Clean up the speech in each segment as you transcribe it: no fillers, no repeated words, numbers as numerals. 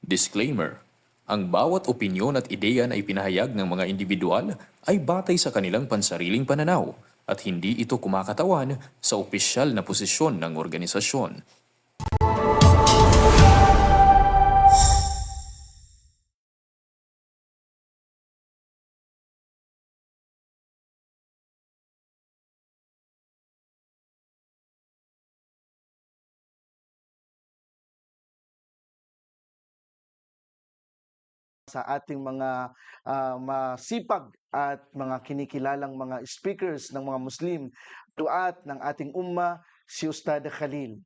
Disclaimer: ang bawat opinyon at ideya na ipinahayag ng mga individual ay batay sa kanilang pansariling pananaw at hindi ito kumakatawan sa opisyal na posisyon ng organisasyon. Sa ating mga masipag at mga kinikilalang mga speakers ng mga Muslim, duat ng ating umma, si Ustad Khalil.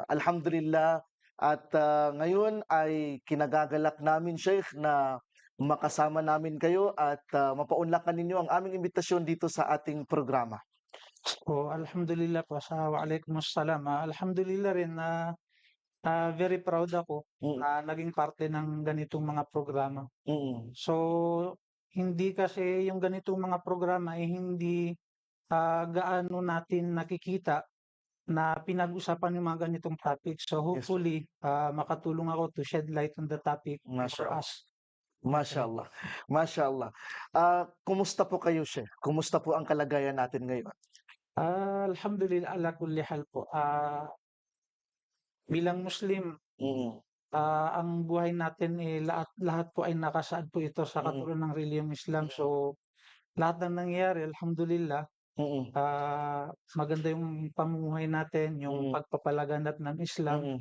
Alhamdulillah at ngayon ay kinagagalak namin, Sheikh, na makasama namin kayo at mapaunlakan ninyo ang aming imbitasyon dito sa ating programa. Alhamdulillah po sa waalaikumsalam. Alhamdulillah rin na very proud ako Mm, na naging parte ng ganitong mga programa. mm. So, hindi kasi yung ganitong mga programa ay hindi gaano natin nakikita na pinag-usapan yung mga ganitong topic. So, Yes, sir. hopefully, makatulong ako to shed light on the topic Masya for Allah. us. Masya Allah. Masya Allah. Kumusta po kayo, Sheikh? Kumusta po ang kalagayan natin ngayon? Alhamdulillah ala kulli hal po. Bilang Muslim, Mm, ang buhay natin, lahat lahat po ay nakasaad po ito sa mm, katuruan ng reliyong Islam. mm, So, lahat ng nangyayari alhamdulillah, mm, maganda yung pamumuhay natin, yung mm, pagpapalaganap ng Islam, mm.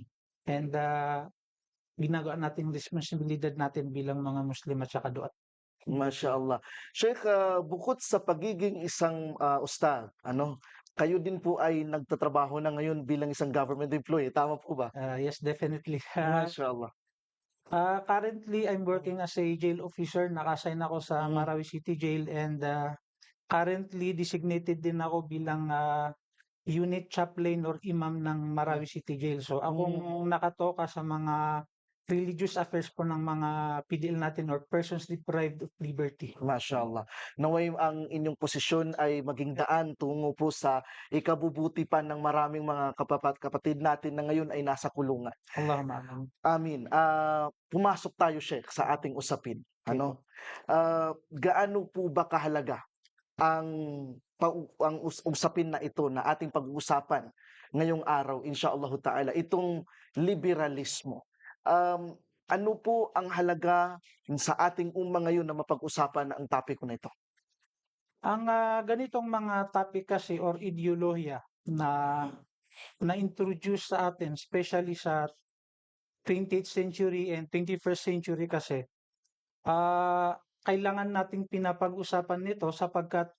and ginagawa nating responsibilidad natin bilang mga Muslim at saka duat. Masya Allah. Sheikh, bukod sa pagiging isang ustad, kayo din po ay nagtatrabaho na ngayon bilang isang government employee, tama po ba? Yes, definitely. Masya Allah. Currently, I'm working as a jail officer. Naka-assign ako sa Mm, Marawi City Jail, and currently designated din ako bilang unit chaplain or imam ng Marawi City Jail. So mm. akong nakatoka sa mga religious affairs po ng mga PDL natin or persons deprived of liberty. Masya Allah. Naway ang inyong posisyon ay maging daan tungo po sa ikabubuti pa ng maraming mga kapatid natin na ngayon ay nasa kulungan. Allahumma amin. Amin. Pumasok tayo, Sheikh, sa ating usapin. Okay po. Gaano po ba kahalaga ang usapin na ito na ating pag-uusapan ngayong araw, inshallah ta'ala, itong liberalismo? Um, ano po ang halaga sa ating umma ngayon na mapag-usapan ang topic na ito? Ang ganitong mga topic kasi or ideolohiya na na-introduce sa atin, especially sa 20th century and 21st century kasi, kailangan nating pinapag-usapan nito sapagkat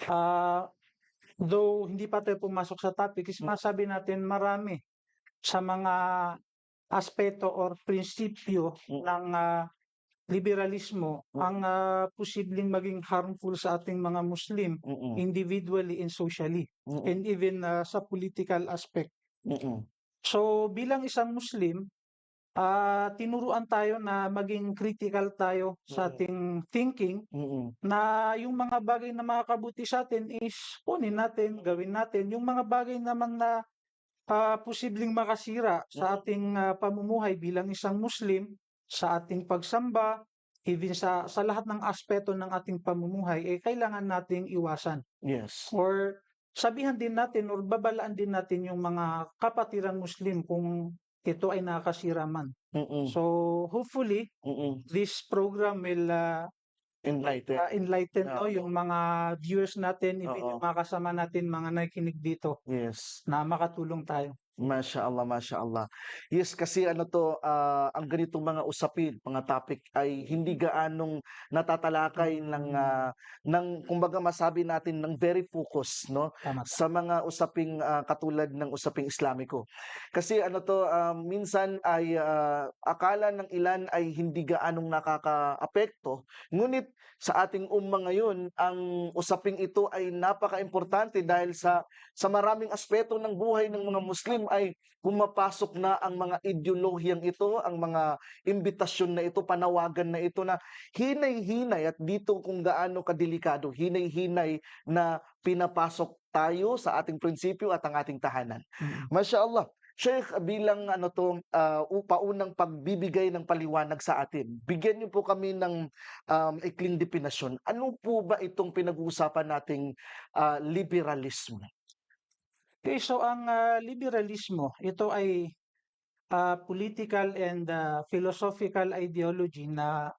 ah, though hindi pa tayo pumasok sa topic, is Mm, masabi natin marami sa mga aspeto or prinsipyo mm, ng liberalismo mm, ang posibleng maging harmful sa ating mga Muslim mm, individually and socially, mm, and even sa political aspect. mm, So bilang isang Muslim, tinuruan tayo na maging critical tayo sa mm, ating thinking, mm, na yung mga bagay na makakabuti sa atin is kunin natin, gawin natin. Yung mga bagay naman na posibleng makasira sa mm. ating pamumuhay bilang isang Muslim, sa ating pagsamba, even sa lahat ng aspeto ng ating pamumuhay, kailangan nating iwasan. Yes. Or sabihan din natin or babalaan din natin yung mga kapatirang Muslim kung ito ay nakakasira man. Mm, So hopefully, mm. this program will Enlighten. enlighten Oo, yung mga viewers natin, even oo. yung mga kasama natin, mga nakikinig dito, Yes. na makatulong tayo. Masya Allah, masya Allah. Yes, kasi ang ganitong mga usapin, mga topic ay hindi gaanong natatalakay ng kumbaga masabi natin ng very focus, no, Tama, tama. sa mga usaping katulad ng usaping Islamiko. Kasi minsan ay akala ng ilan ay hindi gaanong nakakaapekto, ngunit sa ating umma ngayon, ang usaping ito ay napaka-importante dahil sa maraming aspeto ng buhay ng mga Muslim ay pumapasok na ang mga ideolohiyang ito, ang mga imbitasyon na ito, panawagan na ito na hinay-hinay at dito kung gaano kadelikado, hinay-hinay na pinapasok tayo sa ating prinsipyo at ang ating tahanan. Mm. Masya Allah. Sheikh, bilang ano 'to, paunang pagbibigay ng paliwanag sa atin, bigyan niyo po kami ng, ikling definasyon. Ano po ba itong pinag-uusapan nating, liberalismo? Okay, so ang liberalismo, ito ay political and philosophical ideology na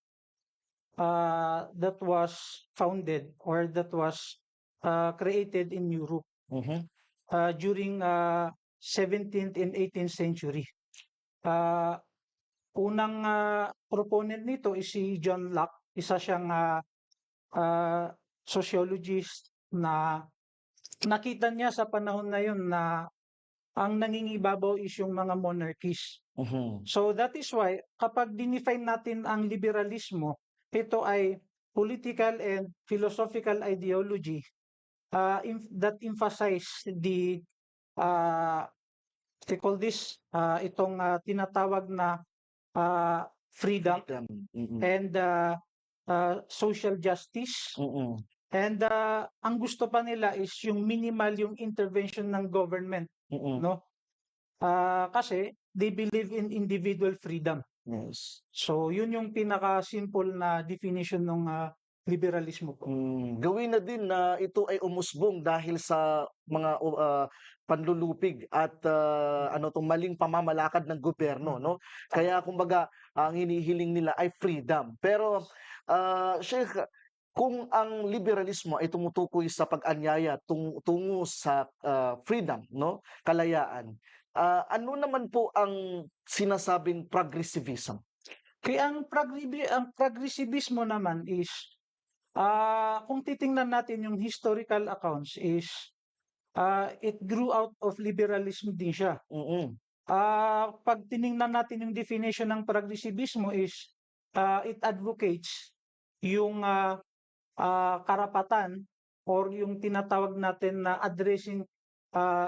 that was founded or that was created in Europe Mhm, during 17th and 18th century. Uh, Unang proponent nito is si John Locke, isa siyang sociologist na nakita niya sa panahon na yun na ang nangingibabaw is yung mga monarchies. mhm, So that is why kapag dinefine natin ang liberalismo, ito ay political and philosophical ideology that emphasize the uh, they call this itong tinatawag na freedom freedom, and social justice. mm, And ang gusto pa nila is yung minimal yung intervention ng government, mm, no? Kasi they believe in individual freedom. yes. So yun yung pinaka-simple na definition ng liberalismo po. Gawin na din na ito ay umusbong dahil sa mga panlulupig at ano 'to, maling pamamalakad ng gobyerno, no? Kaya kumbaga ang hinihiling nila ay freedom. Pero, Sheikh, kung ang liberalismo ay tumutukoy sa pag-anyaya tungo sa, freedom, no, kalayaan, ano naman po ang sinasabing progressivism? Kaya ang progressivismo naman is kung titingnan natin yung historical accounts is it grew out of liberalism din siya. Mm, 'Pag tiningnan natin yung definition ng progressivismo is it advocates yung karapatan or yung tinatawag natin na addressing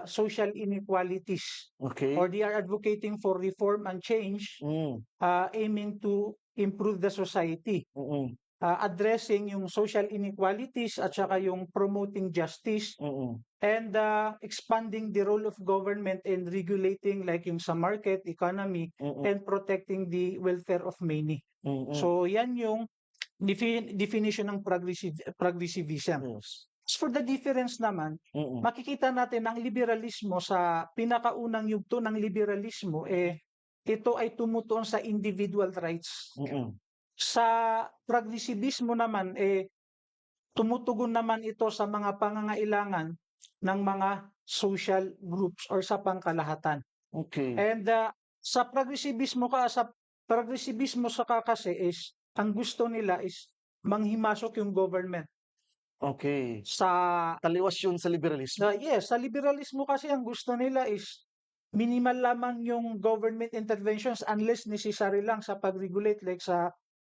social inequalities or okey. they are advocating for reform and change Hmm, aiming to improve the society. mm, Addressing yung social inequalities at saka yung promoting justice mm, and expanding the role of government in regulating like yung sa market economy mm, and protecting the welfare of many. mm, So yan yung definition ng progressivism. yes. As for the difference naman, Mm, makikita natin ang liberalismo sa pinakaunang yugto ng liberalismo ito ay tumutuon sa individual rights. mm, Sa progressivismo naman tumutugon naman ito sa mga pangangailangan ng mga social groups or sa pangkalahatan. okey, And sa progressivismo kasi is ang gusto nila is manghimasok yung government okey. sa Taliwas yun sa liberalismo? yes, sa liberalismo kasi ang gusto nila is minimal lamang yung government interventions unless necessary lang sa pag-regulate like sa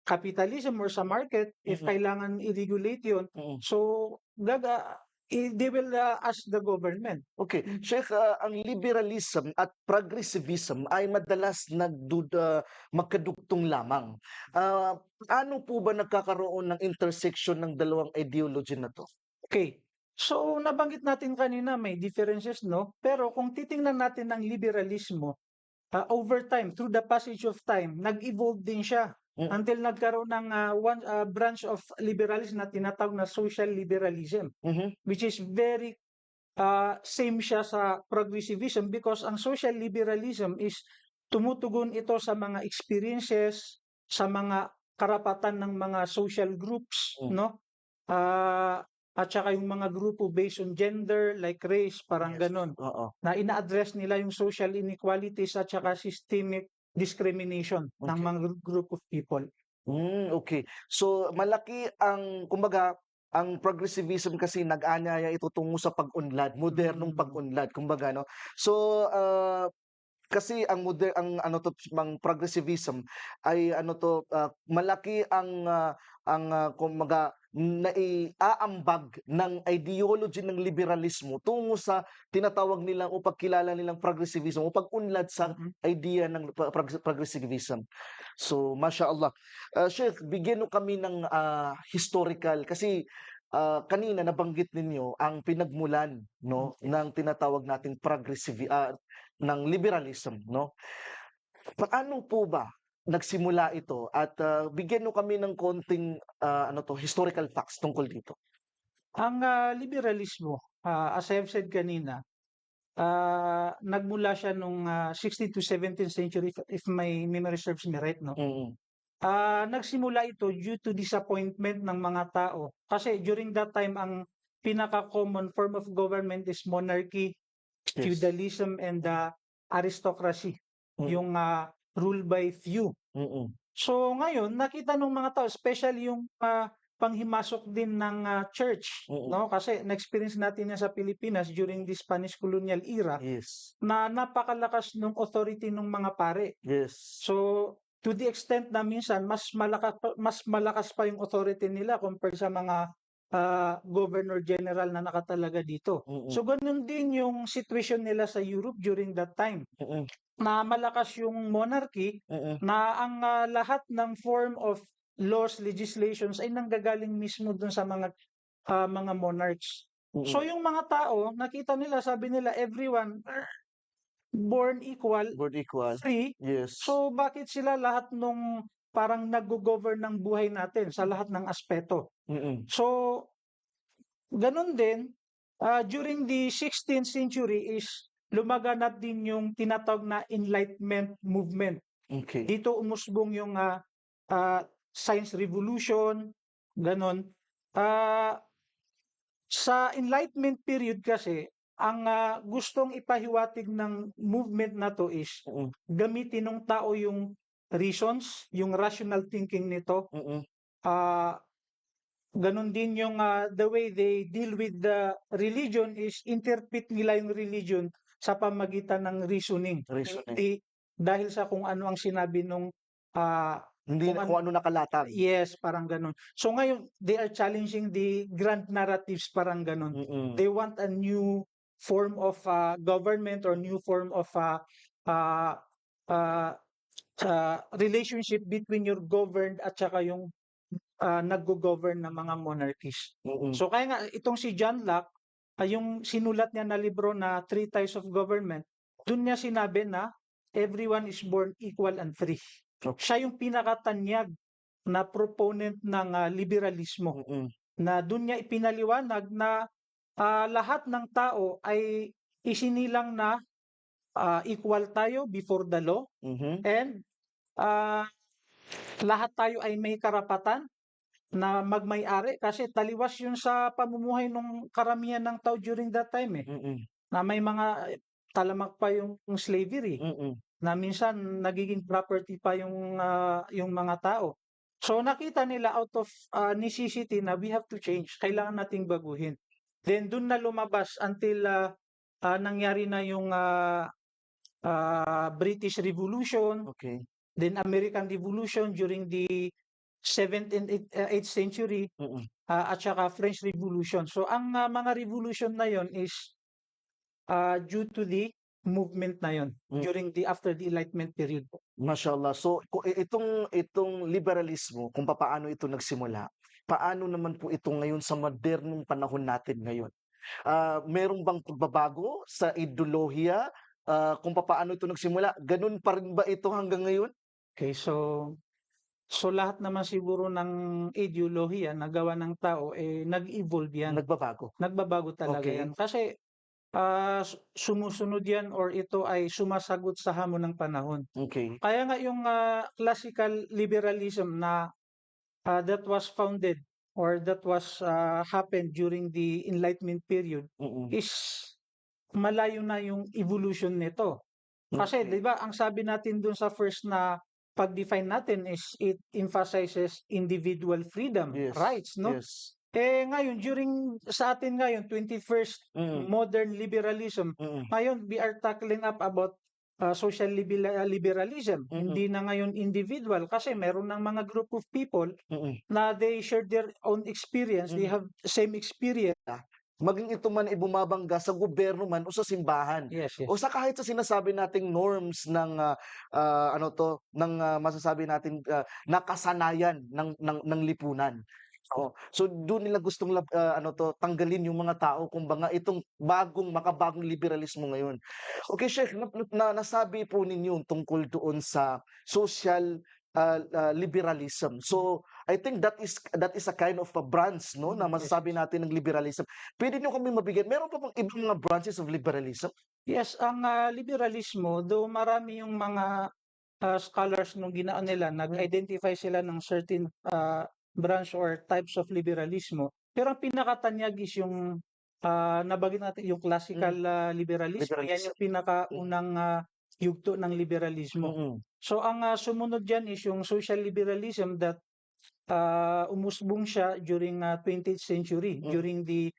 capitalism or sa market if Mm, kailangan i-regulate yun. mm. So they will ask the government. Okey. Sheikh, ang liberalism at progressivism ay madalas magkadugtong lamang. Paano po ba nagkakaroon ng intersection ng dalawang ideology na 'to? Okay. So nabanggit natin kanina may differences, no? Pero kung titingnan natin ang liberalismo, over time, through the passage of time, nag-evolve din siya Mm, until nagkaroon ng one branch of liberalism na tinatawag na social liberalism, mhm, which is very same siya sa progressivism because ang social liberalism is tumutugon ito sa mga experiences, sa mga karapatan ng mga social groups, hmm, no? At saka yung mga grupo based on gender, like race, parang yes, ganon, oo, na ina-address nila yung social inequalities at saka systemic discrimination ng okey. mga group of people. Okey. So, malaki ang kumbaga, ang progressivism kasi nag-anyaya ito tungo sa pag-unlad, modernong Mm. pag-unlad kumbaga 'no. So, kasi ang ano 'to, ang progressivism ay ano 'to, malaki ang kumbaga naiaambag ng ideology ng liberalismo tungo sa tinatawag nilang o pagkilala nilang progressivism o pag-unlad sa Mm. idea ng progressivism. So, mashallah. Sheikh, bigyan mo kami ng, historical kasi, kanina nabanggit ninyo ang pinagmulan 'no, ng tinatawag nating ng liberalism, no? Paano po ba nagsimula ito at bigyan mo kami ng konting historical facts tungkol dito. Ang liberalismo, as I've said kanina, nagmula siya nung 16th to 17th century if my memory serves me right, no? Mm. Nagsimula ito due to disappointment ng mga tao. Kasi during that time, ang pinaka-common form of government is monarchy, Yes. feudalism, and aristocracy. Mm. Yung rule by few. Mm. So ngayon, nakita ng mga tao, especially yung panghimasok din ng church, Mm. no? Kasi na-experience natin yan sa Pilipinas during the Spanish colonial era Yes. na napakalakas ng authority ng mga pare. Yes. So to the extent na minsan mas malakas pa yung authority nila compared sa mga governor general na nakatalaga dito. Mm. So ganun din yung situation nila sa Europe during that time. Mm. Na malakas yung monarchy, Mm. na ang lahat ng form of laws, legislations ay nanggagaling mismo dun sa mga monarchs. Mm. So yung mga tao, nakita nila, sabi nila, everyone born equal, Born equal. free. Yes. So bakit sila lahat nung parang nag-govern ng buhay natin sa lahat ng aspeto? Mm. So ganun din, during the 16th century is lumaganap din yung tinatawag na Enlightenment movement. Okay. Dito umusbong yung Science Revolution, ganon. Sa Enlightenment period kasi, ang gustong ipahiwatig ng movement na to is Mm. gamitin ng tao yung reasons, yung rational thinking nito. Mm. Ganon din yung the way they deal with the religion is interpret nila yung religion sa pamagitan ng reasoning. Reasoning. Hindi dahil sa kung ano ang sinabi nung Hindi Kung kung ano nakalatag. yes, parang ganun. So ngayon, they are challenging the grand narratives, parang ganun. Mm. They want a new form of government or new form of uh, relationship between your governed at saka yung naggo-govern na mga monarchies. Mm. So kaya nga itong si John Locke, yung sinulat niya na libro na Three Types of Government, dun niya sinabi na everyone is born equal and free. Okay. Siya yung pinakatanyag na proponent ng liberalismo, Mm. na dun niya ipinaliwanag na lahat ng tao ay isinilang na equal tayo before the law, Mhm. and lahat tayo ay may karapatan na magmay-ari, kasi taliwas yun sa pamumuhay ng karamihan ng tao during that time Mm. na may mga talamak pa yung slavery, Mm. na minsan nagiging property pa yung mga tao. So nakita nila out of necessity na we have to change, kailangan nating baguhin. Then dun na lumabas until nangyari na yung British Revolution, Okay. then American Revolution during the 7th and 8th century, Mm. at saka French Revolution. So ang mga revolution na yon is due to the movement na yon during the after the Enlightenment period. Mashallah. So itong liberalismo, kung paano ito nagsimula, paano naman po ito ngayon sa modernong panahon natin ngayon? Merong bang pagbabago sa ideolohiya, kung paano ito nagsimula? Ganun pa rin ba ito hanggang ngayon? Okay, so lahat naman siguro ng ideolohiya na gawa ng tao nag-evolve yan. Nagbabago. Nagbabago talaga Okay. yan. Kasi sumusunod yan or ito ay sumasagot sa hamon ng panahon. Okay. Kaya nga yung classical liberalism na that was founded or that was happened during the Enlightenment period Mm. is malayo na yung evolution nito. Kasi Okay. 'di ba, ang sabi natin dun sa first na pag-define natin is it emphasizes individual freedom, Yes. rights, no? Yes. Ngayon sa atin ngayon 21st Mm. modern liberalism, Mm. ngayon we are tackling up about social liberalism. Mm. Hindi na ngayon individual, kasi meron ng mga group of people Mm. na they share their own experience, they have same experience. Maging ito man ay bumabangga sa gobyerno man o sa simbahan. Yes, yes. O sa kahit sa sinasabi nating norms ng masasabi natin nakasanayan ng lipunan. Oo. So doon nila gustong tanggalin yung mga tao kumbaga itong makabagong liberalismo ngayon. Okay, Chef, nasabi po ninyo tungkol doon sa social liberalism. So I think that is a kind of a branch, no, na Yes. masasabi natin ng liberalism. Puwede niyo kami mabigyan, meron pa bang ibang mga branches of liberalism? Yes, ang liberalismo, though marami yung mga scholars nung ginaan nila, nag-identify sila ng certain branch or types of liberalismo. Pero ang pinakatanyag is yung nabanggit natin yung classical liberalismo. Yan Liberalism. yung pinakaunang yugto ng liberalismo. Mm. So ang sumunod dyan is yung social liberalism that umusbong siya during 20th century, Mm. during the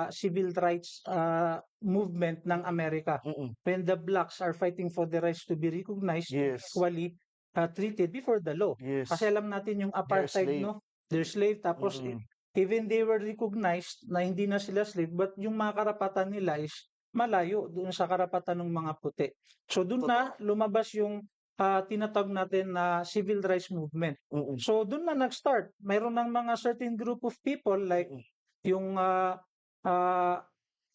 civil rights movement ng Amerika, Mm. when the blacks are fighting for the rights to be recognized, Yes. equally treated before the law. Yes. Kasi alam natin yung apartheid, slave. no? They're slave, tapos Mm. even they were recognized na hindi na sila slave, but yung mga karapatan nila is malayo doon sa karapatan ng mga puti. So doon na lumabas yung tinatawag natin na civil rights movement. Mm. So doon na nag-start. Mayroon ng mga certain group of people like yung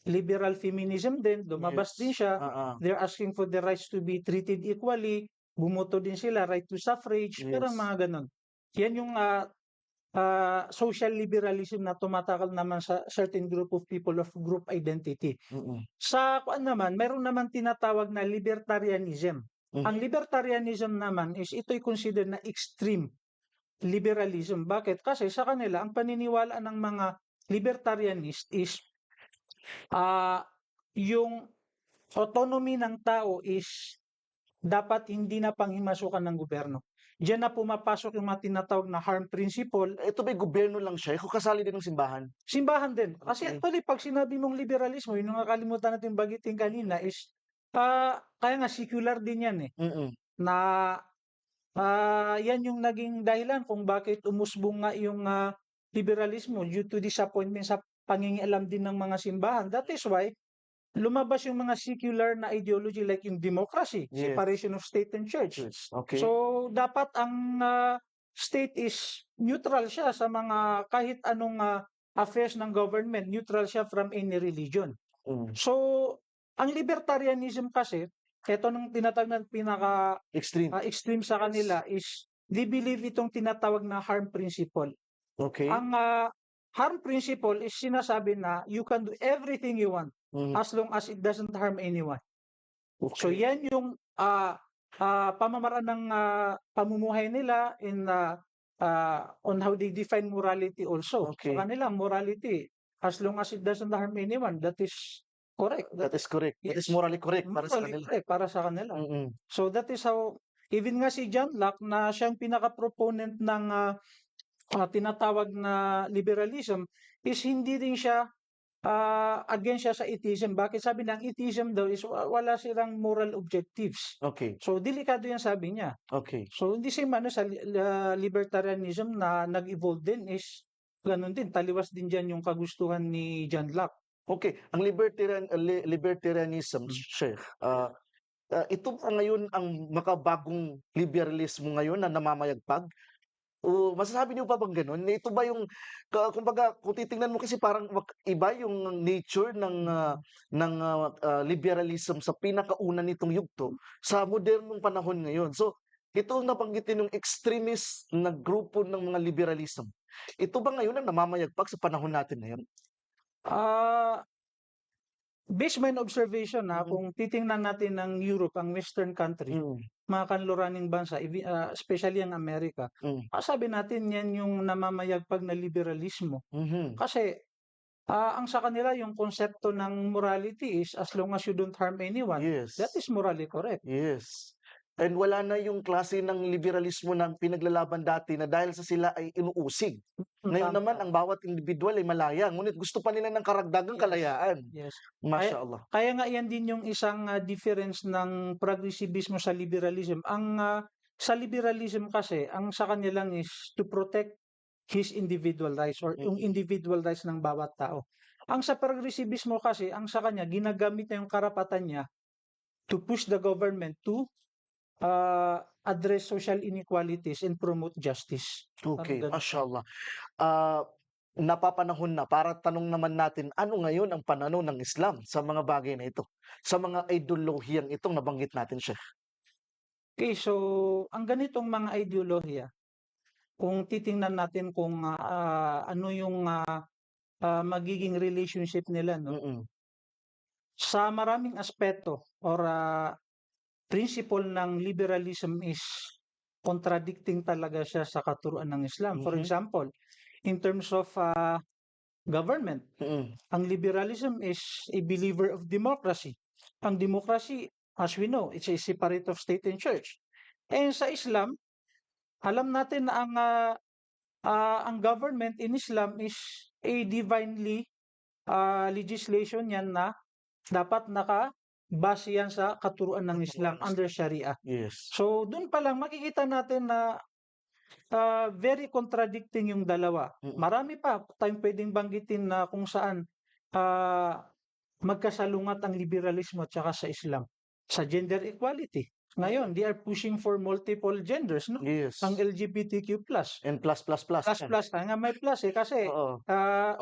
liberal feminism din, lumabas Yes. din siya. They're Oo. asking for the rights to be treated equally. Bumoto din sila, right to suffrage, pero Yes. mga ganun. Yan yung social liberalism na tumatakal naman sa certain group of people of group identity. Mm. Sa kuan naman, meron naman tinatawag na libertarianism. Mhm. Ang libertarianism naman is ito'y considered na extreme liberalism. Bakit? Kasi sa kanila, ang paniniwala ng mga libertarianist is yung autonomy ng tao is dapat hindi na panghimasukan ng gobyerno. Diyan na pumapasok yung mga tinatawag na harm principle. Ito ba'y gobyerno lang siya? Kung kasali din ng simbahan? Simbahan din. Kasi Okay. actually, pag sinabi mong liberalismo, yun yung nakalimutan natin bagitin kanina is, kaya nga secular din yan eh. Mm. Na yan yung naging dahilan kung bakit umusbong nga yung liberalismo due to disappointment sa pangingialam din ng mga simbahan. That is why lumabas yung mga secular na ideology like yung democracy, Yes. separation of state and church. Yes. Okay. So dapat ang state is neutral siya sa mga kahit anong affairs ng government, neutral siya from any religion. Mm. So ang libertarianism kasi, ito nung tinatawag na pinaka Extreme. extreme sa kanila is they believe itong tinatawag na harm principle. Okay. Ang harm principle is sinasabi na you can do everything you want Mhm. as long as it doesn't harm anyone. So Okay. yan yung pamamaraan ng pamumuhay nila in on how they define morality also. Okay. Sa kanila, morality, as long as it doesn't harm anyone, that is correct. That is correct. That is morally correct para sa Morally kanila. correct para sa kanila. Mm. So that is how, even nga si John Locke na siyang pinaka-proponent ng tinatawag na liberalism is hindi din siya against siya sa atheism. Bakit? Sabi ng atheism daw is wala silang moral objectives. Okay. So delikado yan sabi niya. Okay. So hindi same ano sa libertarianism na nag-evolve din is ganun din. Taliwas din dyan yung kagustuhan ni John Locke. Okay. Ang libertarianism, Sheikh, ito ba ngayon ang makabagong liberalismo ngayon na namamayagpag? O masasabi niyo pa bang gano'n? Na ito ba yung kumbaga kung titingnan mo kasi parang iba yung nature ng liberalism sa pinakauna nitong yugto sa modernong panahon ngayon. So, ito ang nabanggitin yung extremist na grupo ng mga liberalism. Ito ba ngayon ang namamayagpag sa panahon natin ngayon? Based my observation kung titingnan natin ng Europe, ang western country, mga kanluraning bansa, especially ang Amerika, sabi natin yan yung namamayagpag na liberalismo. Mhm. Kasi ang sa kanila yung konsepto ng morality is as long as you don't harm anyone, Yes. that is morally correct. Yes. And wala na yung klase ng liberalismo na pinaglalaban dati na dahil sa sila ay inuusig. Ngayon Tama. naman, ang bawat individual ay malaya. Ngunit gusto pa nila ng karagdagang kalayaan. Yes. Mashallah. Kaya nga yan din yung isang difference ng progressivismo sa liberalism. Ang sa liberalism kasi, ang sa kanilang is to protect his individual rights or yung individual rights ng bawat tao. Ang sa progressivismo kasi, ang sa kanya, ginagamit niya yung karapatan niya to push the government to address social inequalities and promote justice. Parang Okay, ganun. mashallah. Ah, napapanahon na para tanong naman natin, ano ngayon ang pananaw ng Islam sa mga bagay na ito? Sa mga ideolohiyang itong nabanggit natin, Sheikh? Okay, so ang ganitong mga ideolohiya, kung titingnan natin kung ano yung magiging relationship nila, no? Mm, Sa maraming aspeto or principle ng liberalism is contradicting talaga siya sa katuruan ng Islam. For mhm, example, in terms of government, mm, ang liberalism is a believer of democracy. Ang democracy, as we know, it's a separate of state and church. And sa Islam, alam natin na ang government in Islam is a divinely legislation yan na dapat nakabase yan sa katuruan ng Islam under Sharia. yes. So, dun pa lang makikita natin na very contradicting yung dalawa. Mm, Marami pa tayong pwedeng banggitin na kung saan magkasalungat ang liberalismo at saka sa Islam. Sa gender equality. Ngayon, they are pushing for multiple genders, no? yes. Ang LGBTQ+. And plus. Plus, kaya nga may plus eh. Kasi Oo,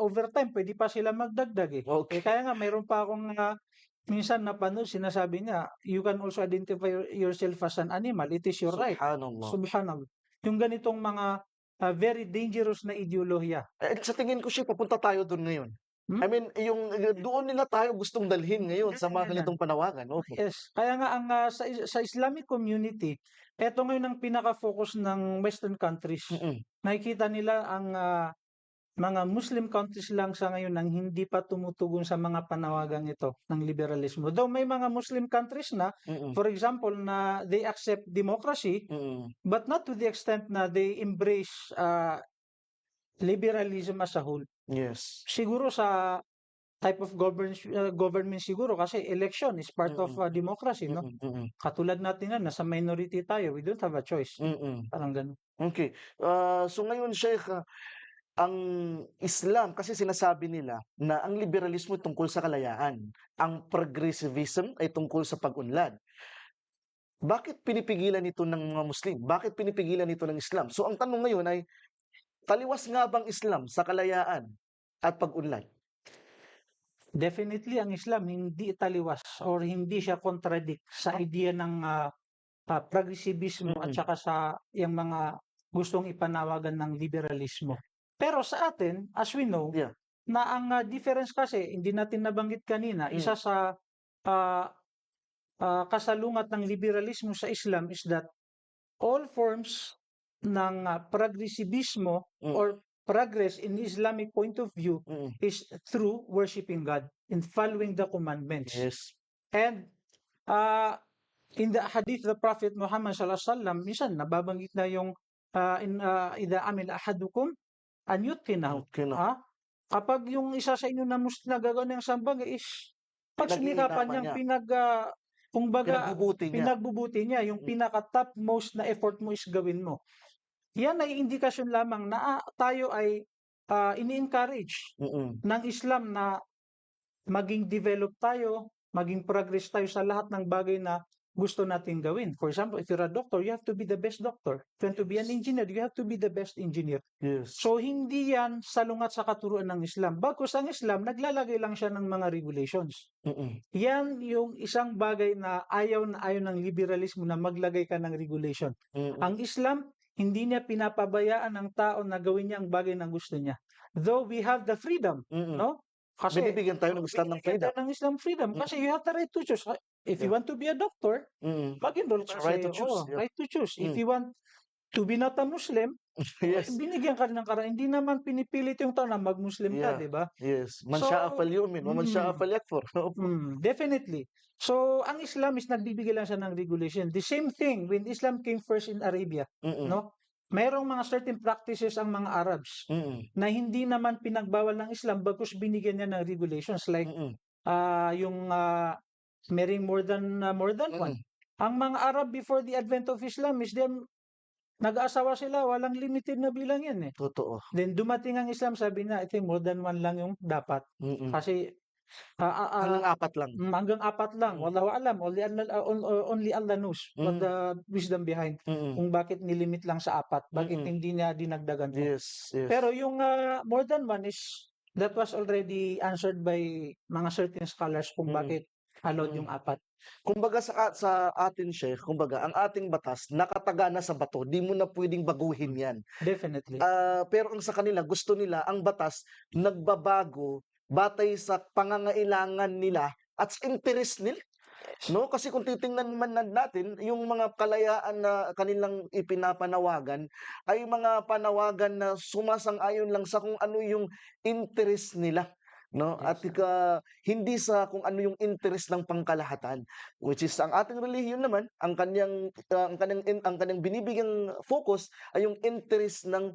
overtime, pwede pa sila magdagdag eh. okay. Kaya nga, mayroon pa akong minsan napanood, sinasabi niya, you can also identify yourself as an animal. It is your right. Subhanallah. Subhanallah. Yung ganitong mga very dangerous na ideolohiya. Sa tingin ko, Sheikh, papunta tayo dun ngayon. Hmm? I mean, doon nila tayo gustong dalhin ngayon sa mga Ganyan. ganitong panawagan. Opo. Yes. Kaya nga ang sa Islamic community, eto ngayon ang pinaka-focus ng Western countries. Mm, Nakikita nila ang mga Muslim countries lang sa ngayon ang hindi pa tumutugon sa mga panawagang ito ng liberalismo. Though may mga Muslim countries na, mm, for example, na they accept democracy, mm, but not to the extent na they embrace liberalism as a whole. yes. Siguro sa type of government siguro kasi election is part of democracy, no? Mm, mm, Katulad natin nga, nasa minority tayo, we don't have a choice. mm. Parang ganun. Okay. So ngayon, Sheikh, ang Islam kasi sinasabi nila na ang liberalismo tungkol sa kalayaan, ang progressivism ay tungkol sa pag-unlad. Bakit pinipigilan ito ng mga Muslim? Bakit pinipigilan ito ng Islam? So ang tanong ngayon ay, taliwas nga bang Islam sa kalayaan at pag-unlad? Definitely, ang Islam hindi taliwas or hindi siya contradict sa idea ng progressivismo at Mm, saka sa yung mga gustong ipanawagan ng liberalismo. Pero sa atin, as we know, yeah. na ang difference kasi, hindi natin nabanggit kanina, Mm. isa sa kasalungat ng liberalismo sa Islam is that all forms ng progressivismo Mm. or progress in Islamic point of view Mm. is through worshiping God and following the commandments. Yes. And in the hadith the Prophet Muhammad sallallahu alaihi wasallam, minsan nababanggit na yung idha amil ahadukum an yutqinahu. Okay na. Kapag yung isa sa inyo na gagawin ng sambag is pagsumikapan niyang kumbaga Pinagbubuti niya. pinagbubuti niya, yung pinaka-top most na effort mo is gawin mo. Yan ay indikasyon lamang na tayo ay ini-encourage Mm. ng Islam na maging develop tayo, maging progress tayo sa lahat ng bagay na gusto nating gawin. For example, if you're a doctor, you have to be the best doctor. If you want to be an engineer, you have to be the best engineer. Yes. So, hindi yan salungat sa katuruan ng Islam. Bagkus ang Islam, naglalagay lang siya ng mga regulations. Mm. Yan yung isang bagay na ayaw ng liberalismo na maglagay ka ng regulation. Mm. Ang Islam, hindi niya pinapabayaan ng tao na gawin niya ang bagay na gusto niya. Though we have the freedom, Mm. no? Kasi Binibigyan tayo ng Islam ng binibigyan freedom. tayo ng Islam freedom kasi you have the right to choose. If you Yeah. want to be a doctor, Mm. mag-enroll It's ka right to sa choose, yeah. right to choose. If Mm. you want to be not a Muslim, Yes. binigyan ka rin ng karapatan. Hindi naman pinipilit yung tao na mag-Muslim ka, Yeah. di ba? Yes. Man So, sha'a falyu'min wa man sha'a mm. falyakfur. Definitely. So, ang Islam is nagbibigay lang siya ng regulation. The same thing when Islam came first in Arabia, Mm. no? Mayroong mga certain practices ang mga Arabs Mm. na hindi naman pinagbawal ng Islam bagkus binigyan niya ng regulations like Mm. yung marrying more than one. Ang mga Arab before the advent of Islam is them nag-aasawa sila, walang limited na bilang yan eh. Totoo. Then dumating ang Islam, sabi na, I think more than one lang yung dapat. Mm. Kasi Hanggang 4 lang. Hanggang 4 lang, Mm. wallahu alam, only Allah knows what Mm. the wisdom behind Mm. kung bakit nilimit lang sa 4, bakit Mm. hindi niya dinagdagan pa. Yes, yes. Pero yung more than one is that was already answered by mga certain scholars kung Mm. bakit allowed Mm. yung 4. Kumbaga sa atin, Sheikh, kumbaga ang ating batas nakataga na sa bato, di mo na pwedeng baguhin yan. Definitely. Pero ang sa kanila, gusto nila ang batas nagbabago batay sa pangangailangan nila at sa interes nila. No? Kasi kung titingnan man natin, yung mga kalayaan na kanilang ipinapanawagan ay mga panawagan na sumasang-ayon lang sa kung ano yung interes nila. No? At Yes. hindi sa kung ano yung interes ng pangkalahatan, which is ang ating relihiyon naman, ang kanyang binibigyang focus ay yung interes ng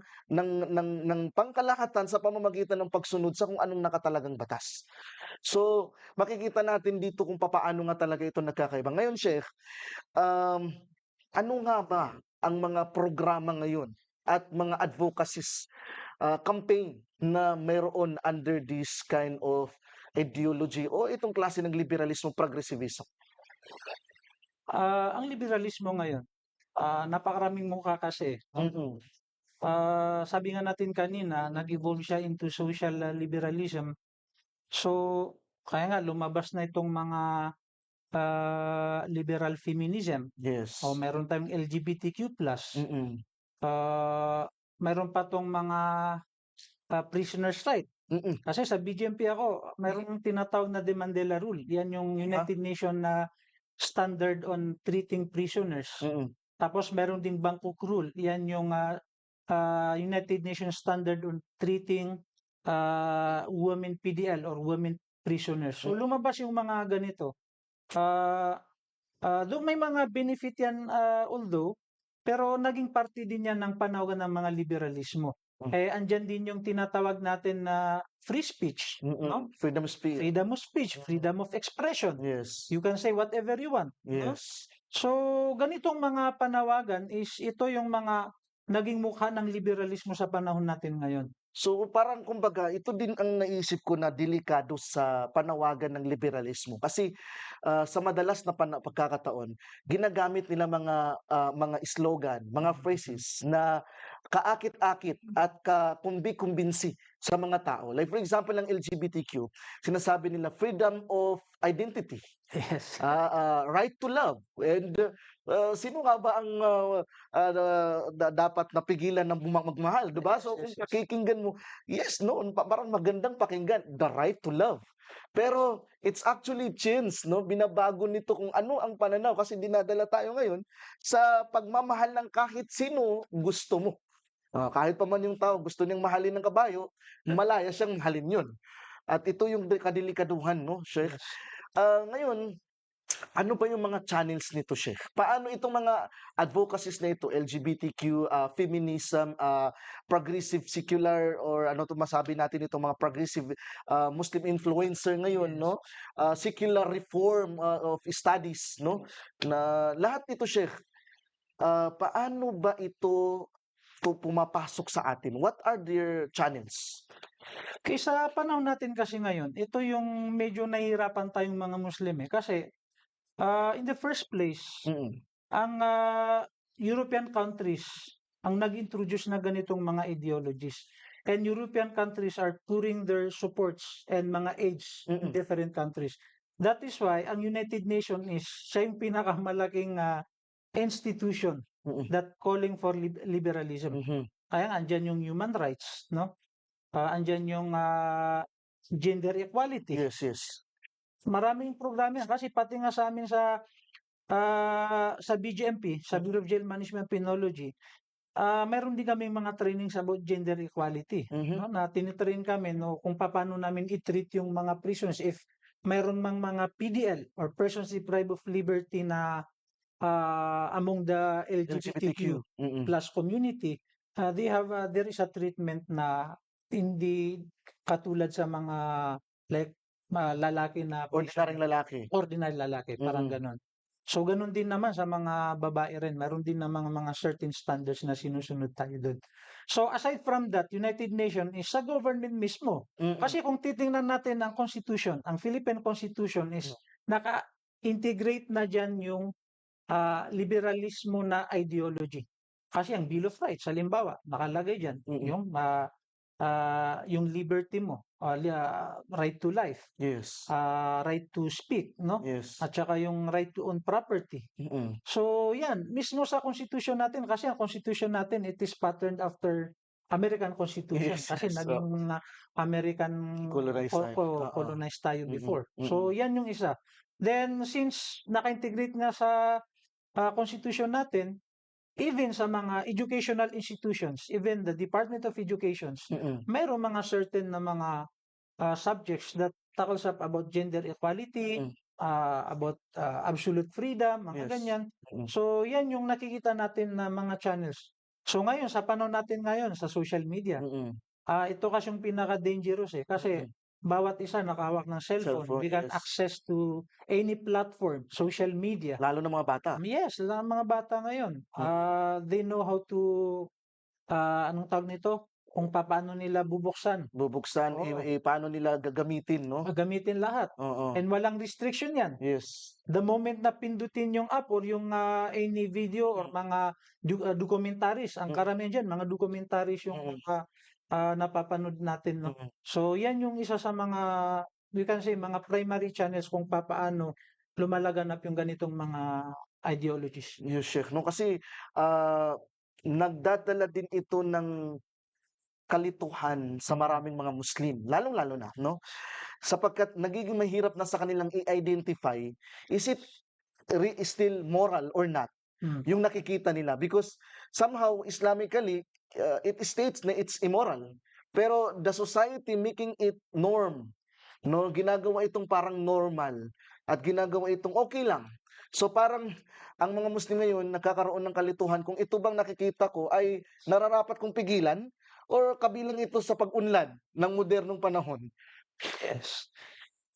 pangkalahatan sa pamamagitan ng pagsunod sa kung anong nakatalagang batas. So, makikita natin dito kung papaano nga talaga ito nagkakaiba. Ngayon, Sheikh, ano nga ba ang mga programa ngayon at mga advocacies, campaign na mayroon under this kind of ideology o itong klase ng liberalismo, progressivism? Ang liberalismo ngayon, napakaraming mukha kasi, no? Mm. Sabi nga natin kanina, nag-evolve siya into social liberalism. So, kaya nga lumabas na itong mga liberal feminism, Yes. o meron tayong LGBTQ+. Mm. Meron pa tong mga prisoners' right. Mm. Kasi sa BGMP ako, mayroong tinatawag na De Mandela Rule. Yan yung United Nations na standard on treating prisoners. Mm. Tapos meron ding Bangkok Rule. Yan yung United Nations standard on treating women PDL or women prisoners. So lumabas yung mga ganito. Though may mga benefit yan, although, pero naging parte din yan ng panawagan ng mga liberalismo. Andyan din yung tinatawag natin na free speech, no? Freedom of speech. Freedom of speech, freedom of expression. Yes. You can say whatever you want, no? Yes. So, ganitong mga panawagan is ito yung mga naging mukha ng liberalismo sa panahon natin ngayon. So parang kumbaga ito din ang naisip ko na delikado sa panawagan ng liberalismo kasi sa madalas na pagkakataon ginagamit nila mga slogan, mga phrases na kaakit-akit at kakumbi-kumbinsi sa mga tao. Like for example ng LGBTQ, sinasabi nila freedom of identity, Yes. right to love, and sino nga ba ang dapat napigilan ng magmahal, 'di ba? Yes, So yes, kung yes. pakikinggan mo, yes, no, parang magandang pakinggan, the right to love. Pero it's actually changed, no? Binabago nito kung ano ang pananaw kasi dinadala tayo ngayon sa pagmamahal ng kahit sino gusto mo. Kahit pa man yung tao gusto niyang mahalin ng kabayo, malaya siyang mahalin 'yun. At ito yung kadilikaduhan, no, Sheikh? Yes. Ngayon, ano ba yung mga channels nito, Sheikh? Paano itong mga advocacies na ito, LGBTQ, feminism, progressive secular, or ano to masabi natin itong mga progressive Muslim influencer ngayon, Yes. no? Secular reform of studies, no? Na lahat ito, Sheikh, paano ba ito pumapasok sa atin? What are their channels? Kaya sa panahon natin kasi ngayon, ito yung medyo nahihirapan tayong mga Muslim kasi in the first place, Mm. ang European countries ang nag-introduce na ganitong mga ideologies. And European countries are pouring their supports and mga aids in different countries. That is why ang United Nations is siya yung pinakamalaking institution Mm. that calling for liberalism. Mhm. Kaya nga, andyan yung human rights, no? Andyan yung gender equality. Yes, yes. Maraming programa yan. Kasi pati nga sa amin sa BGMP, sa Bureau of Jail Management Penology, meron din kaming mga trainings about gender equality, no? Na tinitrain kami no, kung paano namin i-treat yung mga prisoners if mayroon mang mga PDL or persons deprived of liberty na among the LGBTQ plus community, there is a treatment na hindi katulad sa mga like lalaki na Ordinaryong lalaki. ordinary lalaki, parang ganon. So ganun din naman sa mga babae rin, meron din namang mga certain standards na sinusunod tayo dun. So aside from that, United Nations is sa government mismo. Mm. Kasi kung titingnan natin ang Constitution, ang Philippine Constitution is naka-integrate na diyan yung liberalismo na ideology. Kasi ang Bill of Rights, halimbawa, nakalagay diyan Mm. yung liberty mo, right to life, Yes. right to speak, no? Yes. At saka yung right to own property. Mm. So, yan, mismo sa Constitution natin, kasi ang Constitution natin, it is patterned after American Constitution. Yes, kasi yes. naging American Colonized tayo. Oo. colonized tayo Mm-mm. before. Mm-mm. So, yan yung isa. Then, since naka-integrate nga sa Constitution natin, even sa mga educational institutions, even the Department of Educations, Mm-mm. mayroong mga certain na mga subjects that tackles up about gender equality, Mm. about absolute freedom, mga Yes. ganyan. Mm. So, yan yung nakikita natin na mga channels. So, ngayon, sa panahon natin ngayon, sa social media, Mm-mm. ito kasi yung pinaka-dangerous kasi Mm. bawat isa nakahawak ng cellphone. Cellphone, We can yes. access to any platform, social media. Lalo ng mga bata. Yes, lang mga bata ngayon. They know how to, anong tawag nito? Kung paano nila bubuksan. Bubuksan, Oo. paano nila gagamitin, no? Gamitin lahat. Oo. And walang restriction yan. Yes. The moment na pindutin yung app or yung any video or mga documentaries, ang Mm. karamihan dyan, mga documentaries yung Mm. napapanood natin. No? Mm. So, yan yung isa sa mga, we can say, mga primary channels kung paano lumalaganap yung ganitong mga ideologies. Yes, Sheikh. No, kasi nagdadala din ito ng kalituhan sa maraming mga Muslim, lalong-lalo na, no? Sapagkat nagiging mahirap na sa kanilang i-identify, is it still moral or not? Mm. Yung nakikita nila, because somehow Islamically it states na it's immoral, pero the society making it norm, no, ginagawa itong parang normal at ginagawa itong okay lang. So parang ang mga Muslim ngayon nagkakaroon ng kalituhan kung ito bang nakikita ko ay nararapat kong pigilan or kabilang ito sa pag-unlad ng modernong panahon. Yes.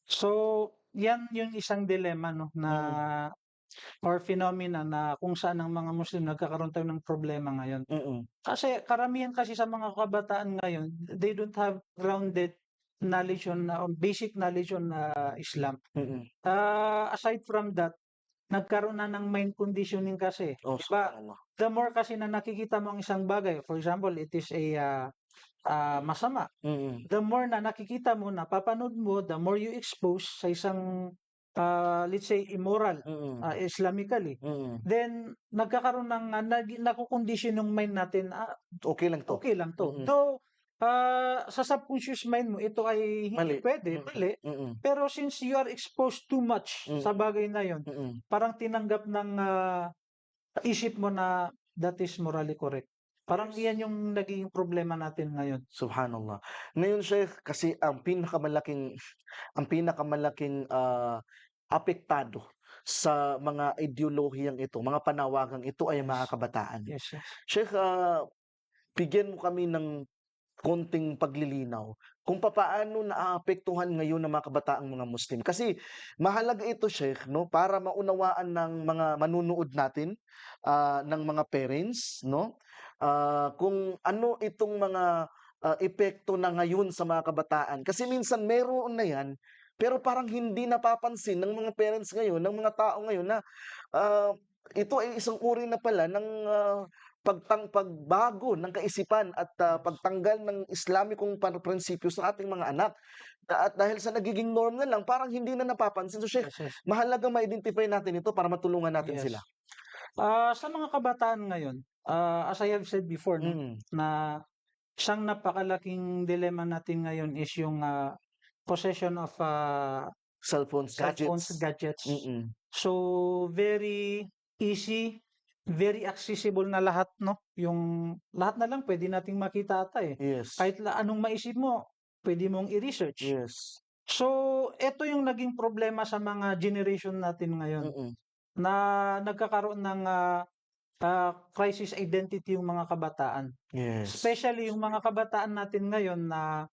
So, yan yung isang dilemma no na or phenomena na kung saan ang mga Muslim nagkakaroon tayo ng problema ngayon. Mm. Kasi karamihan kasi sa mga kabataan ngayon, they don't have grounded knowledge on basic knowledge on Islam. Mm. Aside from that, nagkaroon na ng mind conditioning kasi. Oh, Diba? subhanallah. The more kasi na nakikita mo ang isang bagay, for example, it is a masama. Mm. The more na nakikita mo, napapanood mo, the more you expose sa isang let's say immoral, Mm. Islamically, Mm. then nagkakaroon ng nakukondisyon yung mind natin, Okay lang to. okay lang to. Mm. Though sa subconscious mind mo ito ay hindi Mali. pwede, mali. Mm. Pero since you are exposed too much sa bagay na yon, Mm. parang tinanggap ng isip mo na that is morally correct. Parang iyan yung naging problema natin ngayon. Subhanallah. Ngayon, Sheikh, kasi ang pinakamalaking apektado sa mga ideolohiyang ito, mga panawagang ito ay mga kabataan. Yes, yes. Sheikh, bigyan mo kami ng konting paglilinaw kung papaano naaapektuhan ngayon ng mga kabataang mga Muslim. Kasi mahalaga ito, Sheikh, no, para maunawaan ng mga manunood natin, ng mga parents, no, kung ano itong mga epekto na ngayon sa mga kabataan. Kasi minsan meron na yan, pero parang hindi napapansin ng mga parents ngayon, ng mga tao ngayon na ito ay isang uri na pala ng pagbago ng kaisipan at pagtanggal ng Islamikong prinsipyo sa ating mga anak. At dahil sa nagiging norm na lang, parang hindi na napapansin. So, Sheikh, Yes, yes. mahalagang ma-identify natin ito para matulungan natin Yes. sila. Sa mga kabataan ngayon, as I have said before, no, Mm. na isang napakalaking dilemma natin ngayon is yung possession of Cellphones, gadgets. Mm. So, very easy, very accessible na lahat, no? Yung lahat na lang pwede nating makita ata eh. Yes. Kahit anong maisip mo, pwede mong i-research. Yes. So, ito yung naging problema sa mga generation natin ngayon Mm. na nagkakaroon ng crisis identity yung mga kabataan. Yes. Especially yung mga kabataan natin ngayon na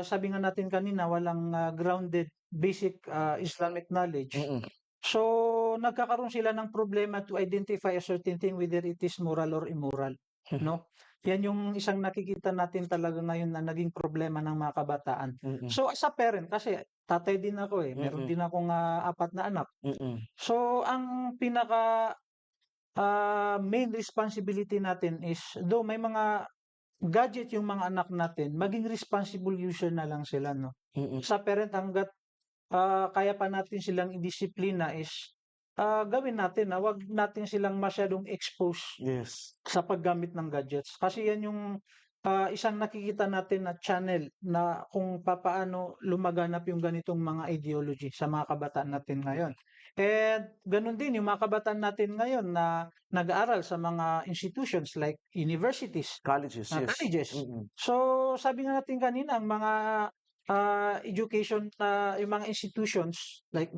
sabi nga natin kanina, walang grounded basic Islamic knowledge. Mm. So, nagkakaroon sila ng problema to identify a certain thing whether it is moral or immoral, no? Yan yung isang nakikita natin talaga ngayon na naging problema ng mga kabataan. Mm. So, as a parent kasi tatay din ako, meron Mm. din akong 4 na anak. Mm. So, ang pinaka main responsibility natin is though may mga gadget yung mga anak natin, maging responsible user na lang sila, no? Mm. Sa parent hangga't kaya pa natin silang idisiplina is gawin natin na wag natin silang masyadong expose Yes. sa paggamit ng gadgets. Kasi yan yung isang nakikita natin na channel na kung papaano lumaganap yung ganitong mga ideology sa mga kabataan natin ngayon. And ganun din yung mga kabataan natin ngayon na nag-aaral sa mga institutions like universities, Colleges, yes. colleges. Mm. So sabi nga natin kanina, ang mga education yung mga institutions like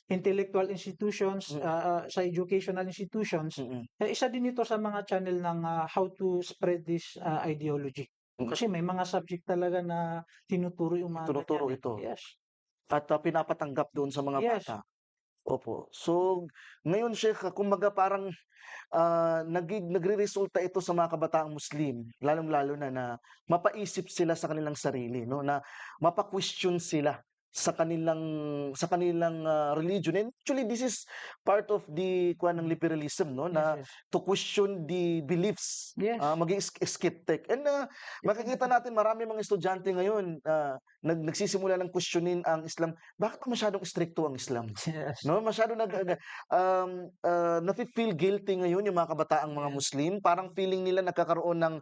intellectual institutions, sa educational institutions, Mm. isa din ito sa mga channel ng how to spread this ideology. Mm. Kasi may mga subject talaga na tinuturo yung mga Tinuturo ganyan, ito. Yes. At pinapatanggap doon sa mga Yes. bata. Opo. So, ngayon Sheikh, kumbaga parang nagreresulta ito sa mga kabataang Muslim, lalong-lalo na mapaisip sila sa kanilang sarili, no, na mapa-question sila sa kanilang religion. And actually, this is part of the kuha ng liberalism, no, na Yes. to question the beliefs, Yes. maging skeptic. And makikita natin marami mga estudyante ngayon nagsisimula ng questionin ang Islam. Bakit masyadong stricto ang Islam? Yes. No, masyado nafi-feel guilty ngayon yung mga kabataang mga Yes. Muslim. Parang feeling nila nagkakaroon ng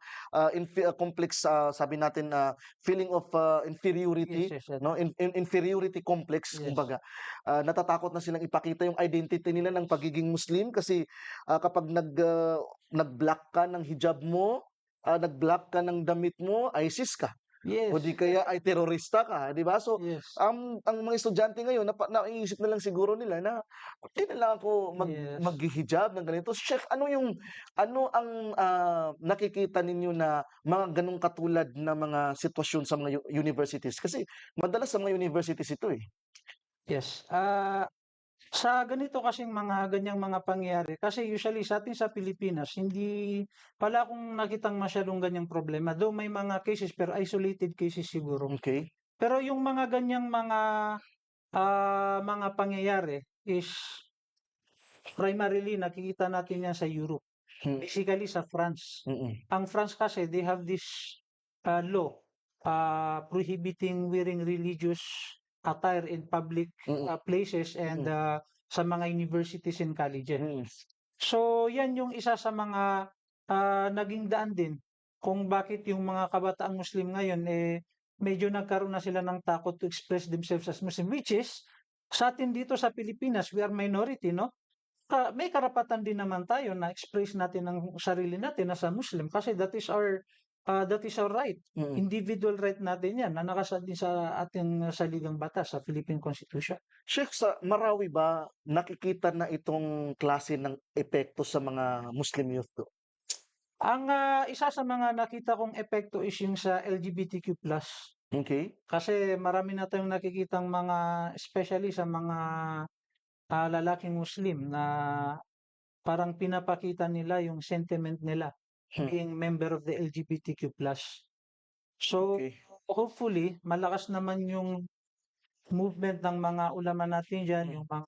complex, sabi natin, feeling of inferiority, Yes. no? Inferiority complex, Yes. kumbaga. Natatakot na silang ipakita yung identity nila ng pagiging Muslim kasi kapag nag-block ka ng hijab mo, nag-block ka ng damit mo, ISIS ka. O di Yes. kaya ay terorista ka, di ba? So, Yes. ang mga estudyante ngayon, naiisip na lang siguro nila na, "Di na lang ako Yes. maghihijab ng ganito." Chef, ano ang nakikita ninyo na mga ganong katulad na mga sitwasyon sa mga universities? Kasi madalas sa mga universities ito eh. Yes. Sa ganito kasing mga ganyang mga pangyayari, kasi usually sa atin sa Pilipinas, hindi wala akong nakitang masyadong ganyang problema. Though may mga cases, pero isolated cases siguro. Okay? Pero yung mga ganyang mga pangyayari is primarily nakikita natin yan sa Europe. Hmm. Basically sa France. Mm. Ang France kasi, they have this law prohibiting wearing religious attire in public Mm. places and sa mga universities and colleges. Mm. So, yan yung isa sa mga naging daan din kung bakit yung mga kabataang Muslim ngayon medyo nagkaroon na sila ng takot to express themselves as Muslim, which is sa atin dito sa Pilipinas, we are minority, no? May karapatan din naman tayo na express natin ang sarili natin as a Muslim kasi that is our right. Mm. Individual right natin yan na nakasaad din sa ating saligang batas sa Philippine Constitution. Sheikh, sa Marawi ba nakikita na itong klase ng epekto sa mga Muslim youth do? Ang isa sa mga nakita kong epekto is yung sa LGBTQ+. Okay? Kasi marami na tayong nakikitang mga, especially sa mga lalaking Muslim na parang pinapakita nila yung sentiment nila being member of the LGBTQ+. So, Okay. hopefully, malakas naman yung movement ng mga ulama natin dyan, yung mga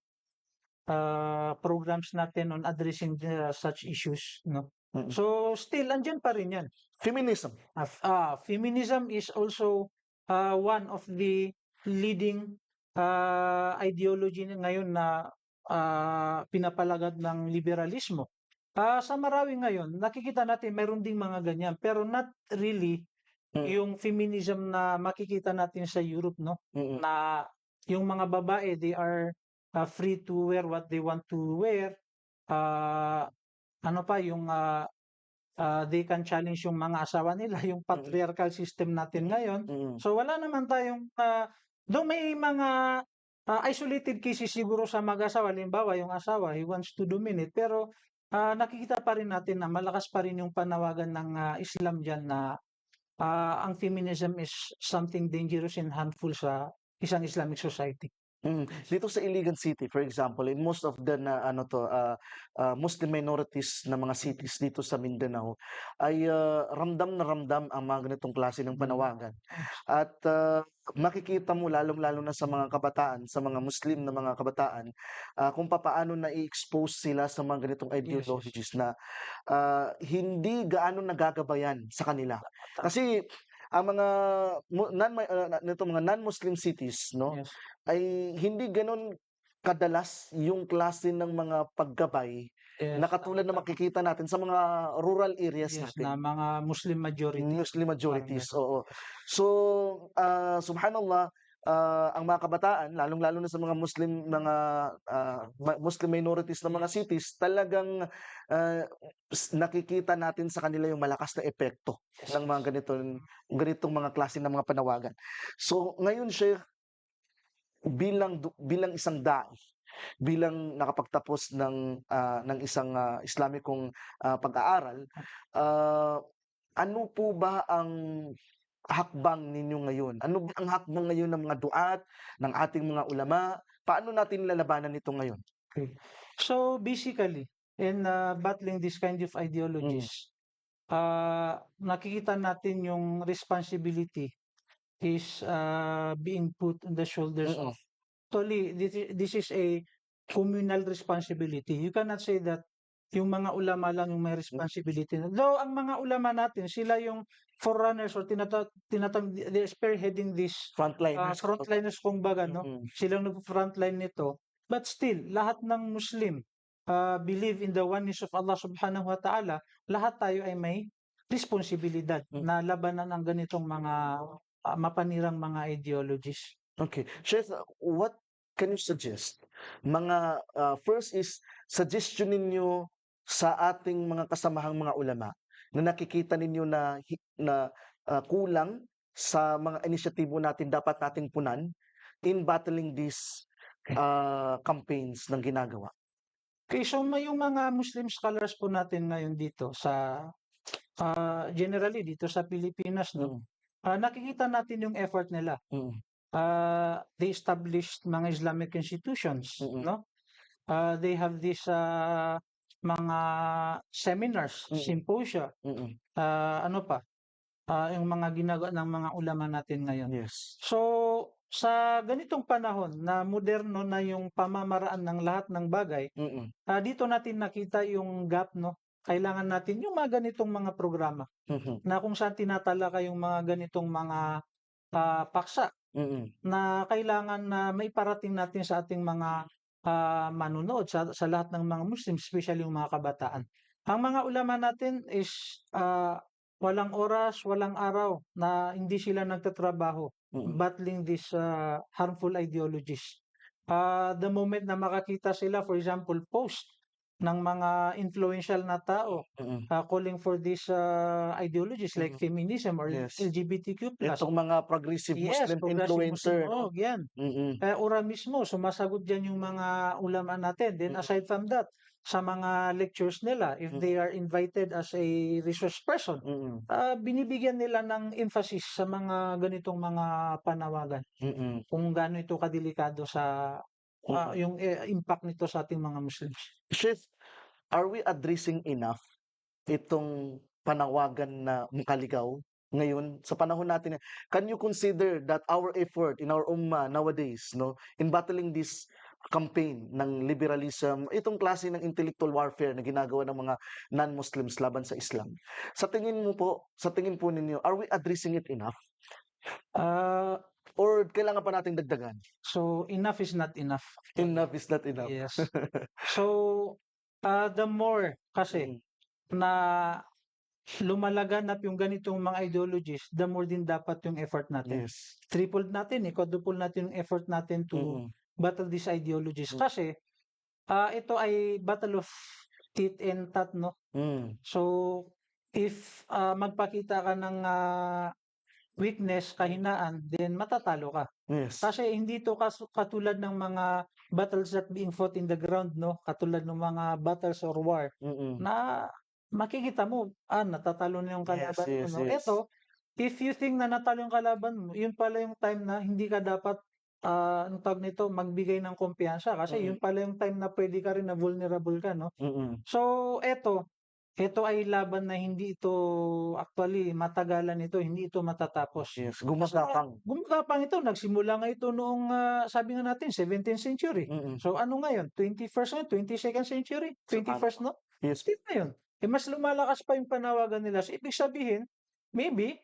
programs natin on addressing such issues, no? Mm. So, still, andyan pa rin yan. Feminism. Feminism is also one of the leading ideology ngayon na pinapalagad ng liberalismo. Sa Marawi ngayon, nakikita natin mayroon ding mga ganyan, pero not really yung feminism na makikita natin sa Europe, no? Mm. Na yung mga babae, they are free to wear what they want to wear. Ano pa, yung they can challenge yung mga asawa nila, yung patriarchal system natin ngayon. So wala naman tayong, though may mga isolated cases siguro sa mag-asawa, halimbawa yung asawa, he wants to dominate, pero nakikita pa rin natin na malakas pa rin yung panawagan ng Islam dyan na ang feminism is something dangerous and harmful sa isang Islamic society. Dito sa Iligan City, for example, in most of the Muslim minorities na mga cities dito sa Mindanao ay ramdam na ramdam ang mga ganitong klase ng panawagan. At makikita mo lalong-lalo na sa mga kabataan, sa mga Muslim na mga kabataan, kung papaano na-i-expose sila sa mga ganitong Yes, yes. ideologies na hindi gaano nagagabayan sa kanila. Kasi ang mga nitong mga non-Muslim cities, no, Yes. ay hindi gano'n kadalas yung klase ng mga paggabay Yes, na katulad na tama. makikita natin sa mga rural areas Yes, na natin. mga Muslim majority. Muslim Parang majorities, gano'n. oo. So, subhanallah, ang mga kabataan lalong-lalo na sa mga Muslim minorities na mga Yes. cities talagang, nakikita natin sa kanila yung malakas na epekto ng mga ganitong mga klase ng mga panawagan. So, ngayon Sheikh, bilang isang da'i, bilang nakapagtapos ng isang, Islamikong, pag-aaral, ah, ano po ba ang hakbang ninyo ngayon? Ano ba ang hakbang ngayon ng mga duat, ng ating mga ulama? Paano natin lalabanan ito ngayon? Okay. So basically, in battling this kind of Mm, ideologies, nakikita natin yung responsibility is being put on the shoulders mm, of actually this is a communal responsibility. You cannot say that yung mga ulama lang yung may responsibility. Though ang mga ulama natin, sila yung forerunners or they're spearheading this frontliners. frontliners kumbaga, no? Mm, Silang nag-frontline nito. But still, lahat ng Muslim believe in the oneness of Allah subhanahu wa ta'ala, lahat tayo ay may responsibilidad mm. na labanan ang ganitong mga mapanirang mga ideologies. Okay. Chef, what can you suggest? Mga, first is suggestion ninyo sa ating mga kasamahang mga ulama na nakikita ninyo na kulang sa mga inisyatibo natin dapat nating punan in battling these, campaigns ng ginagawa. Okay, so may yung mga Muslim scholars po natin ngayon dito sa generally dito sa Pilipinas, no? Nakikita natin yung effort nila. Mm, They established mga Islamic institutions, mm, no? They have these mga seminars, mm, symposia, mm. ano pa, yung mga ginagawa ng mga ulama natin ngayon. Yes. So, sa ganitong panahon na moderno na yung pamamaraan ng lahat ng bagay, Mm, dito natin nakita yung gap, no? Kailangan natin yung mga ganitong mga programa mhm, na kung saan tinatalakay yung mga ganitong mga paksa mm, na kailangan na maiparating natin sa ating mga manunood sa lahat ng mga Muslim, especially yung mga kabataan. Ang mga ulama natin is walang oras, walang araw na hindi sila nagtatrabaho mm, battling these harmful ideologies. The moment na makakita sila, for example, post ng mga influential na tao mm, calling for these ideologies like mm. feminism or Yes. LGBTQ+. Itong mga progressive Yes, Muslim progressive Muslim, influencer, oo, no? yan. Mm, Ura mismo, sumasagot diyan yung mga ulama natin. Then mm, aside from that, sa mga lectures nila, if mm, they are invited as a resource person, mm, binibigyan nila ng emphasis sa mga ganitong mga panawagan. mm, Kung gaano ito kadelikado sa mm. yung impact nito sa ating mga Muslims. Chef, are we addressing enough itong panawagan na makaligaw ngayon sa panahon natin? Can you consider that our effort in our ummah nowadays, no, in battling this campaign ng liberalism, itong klase ng intellectual warfare na ginagawa ng mga non-Muslims laban sa Islam, sa tingin po ninyo, are we addressing it enough? Uh, Or kailangan pa nating dagdagan? so enough is not enough. Enough is not enough. Yes. So the more kasi Mm, na lumalaganap yung ganitong mga ideologies, the more din dapat yung effort natin. yes. Triple natin, quadruple natin yung effort natin to Mm, battle these ideologies. mm, Kasi ito ay battle of tit and tat, no? mm, So, if magpakita ka ng weakness, kahinaan, then matatalo ka. yes. Kasi hindi to katulad ng mga battles that being fought in the ground, no? Katulad ng mga battles or war Mm, na makikita mo, natatalo na yung yes, kalaban mo, yes, no? yes. Ito, if you think na natalo yung kalaban mo, yun pala yung time na hindi ka dapat anong tawag nito, magbigay ng kumpiyansa kasi Mm. yun pala yung time na pwede ka rin na vulnerable ka, no? Mm. So eto ay laban na hindi ito actually matagalan ito, hindi ito matatapos. Yes, Kasi gumagapang. gumagapang ito, nagsimula nga ito noong sabi nga natin 17th century. Mm. So ano ngayon? 21st ngayon, 22nd century, So, 21st, no? yes. Hindi na yun. Mas lumalakas pa yung panawagan nila. So ibig sabihin, maybe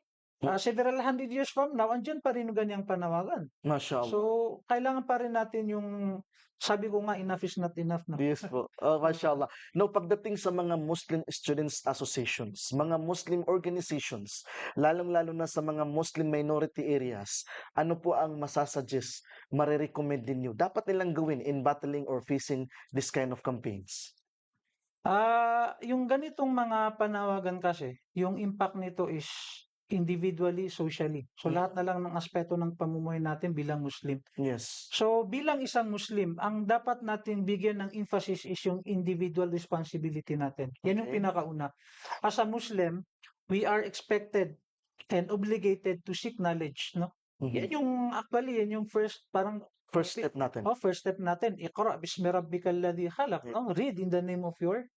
several hundred years from now, andyan pa rin yung ganyang panawagan. Mashallah. So kailangan pa rin natin yung, sabi ko nga, enough is not enough, no? Yes po. Mashallah. No, pagdating sa mga Muslim Students Associations, mga Muslim organizations, lalong-lalo na sa mga Muslim minority areas, ano po ang masasuggest, marirecommend ninyo? Dapat nilang gawin in battling or facing this kind of campaigns? Yung ganitong mga panawagan kasi, yung impact nito is individually, socially. So lahat na lang ng aspeto ng pamumuhay natin bilang Muslim. Yes. So bilang isang Muslim, ang dapat natin bigyan ng emphasis is yung individual responsibility natin. Yan yung Okay. pinakauna. As a Muslim, we are expected and obligated to seek knowledge, no? Yan Mhm. yung actually, yan yung first parang First step natin. first step natin. Iqra bismi rabbikal ladhi khalaq, no? Read in the name of your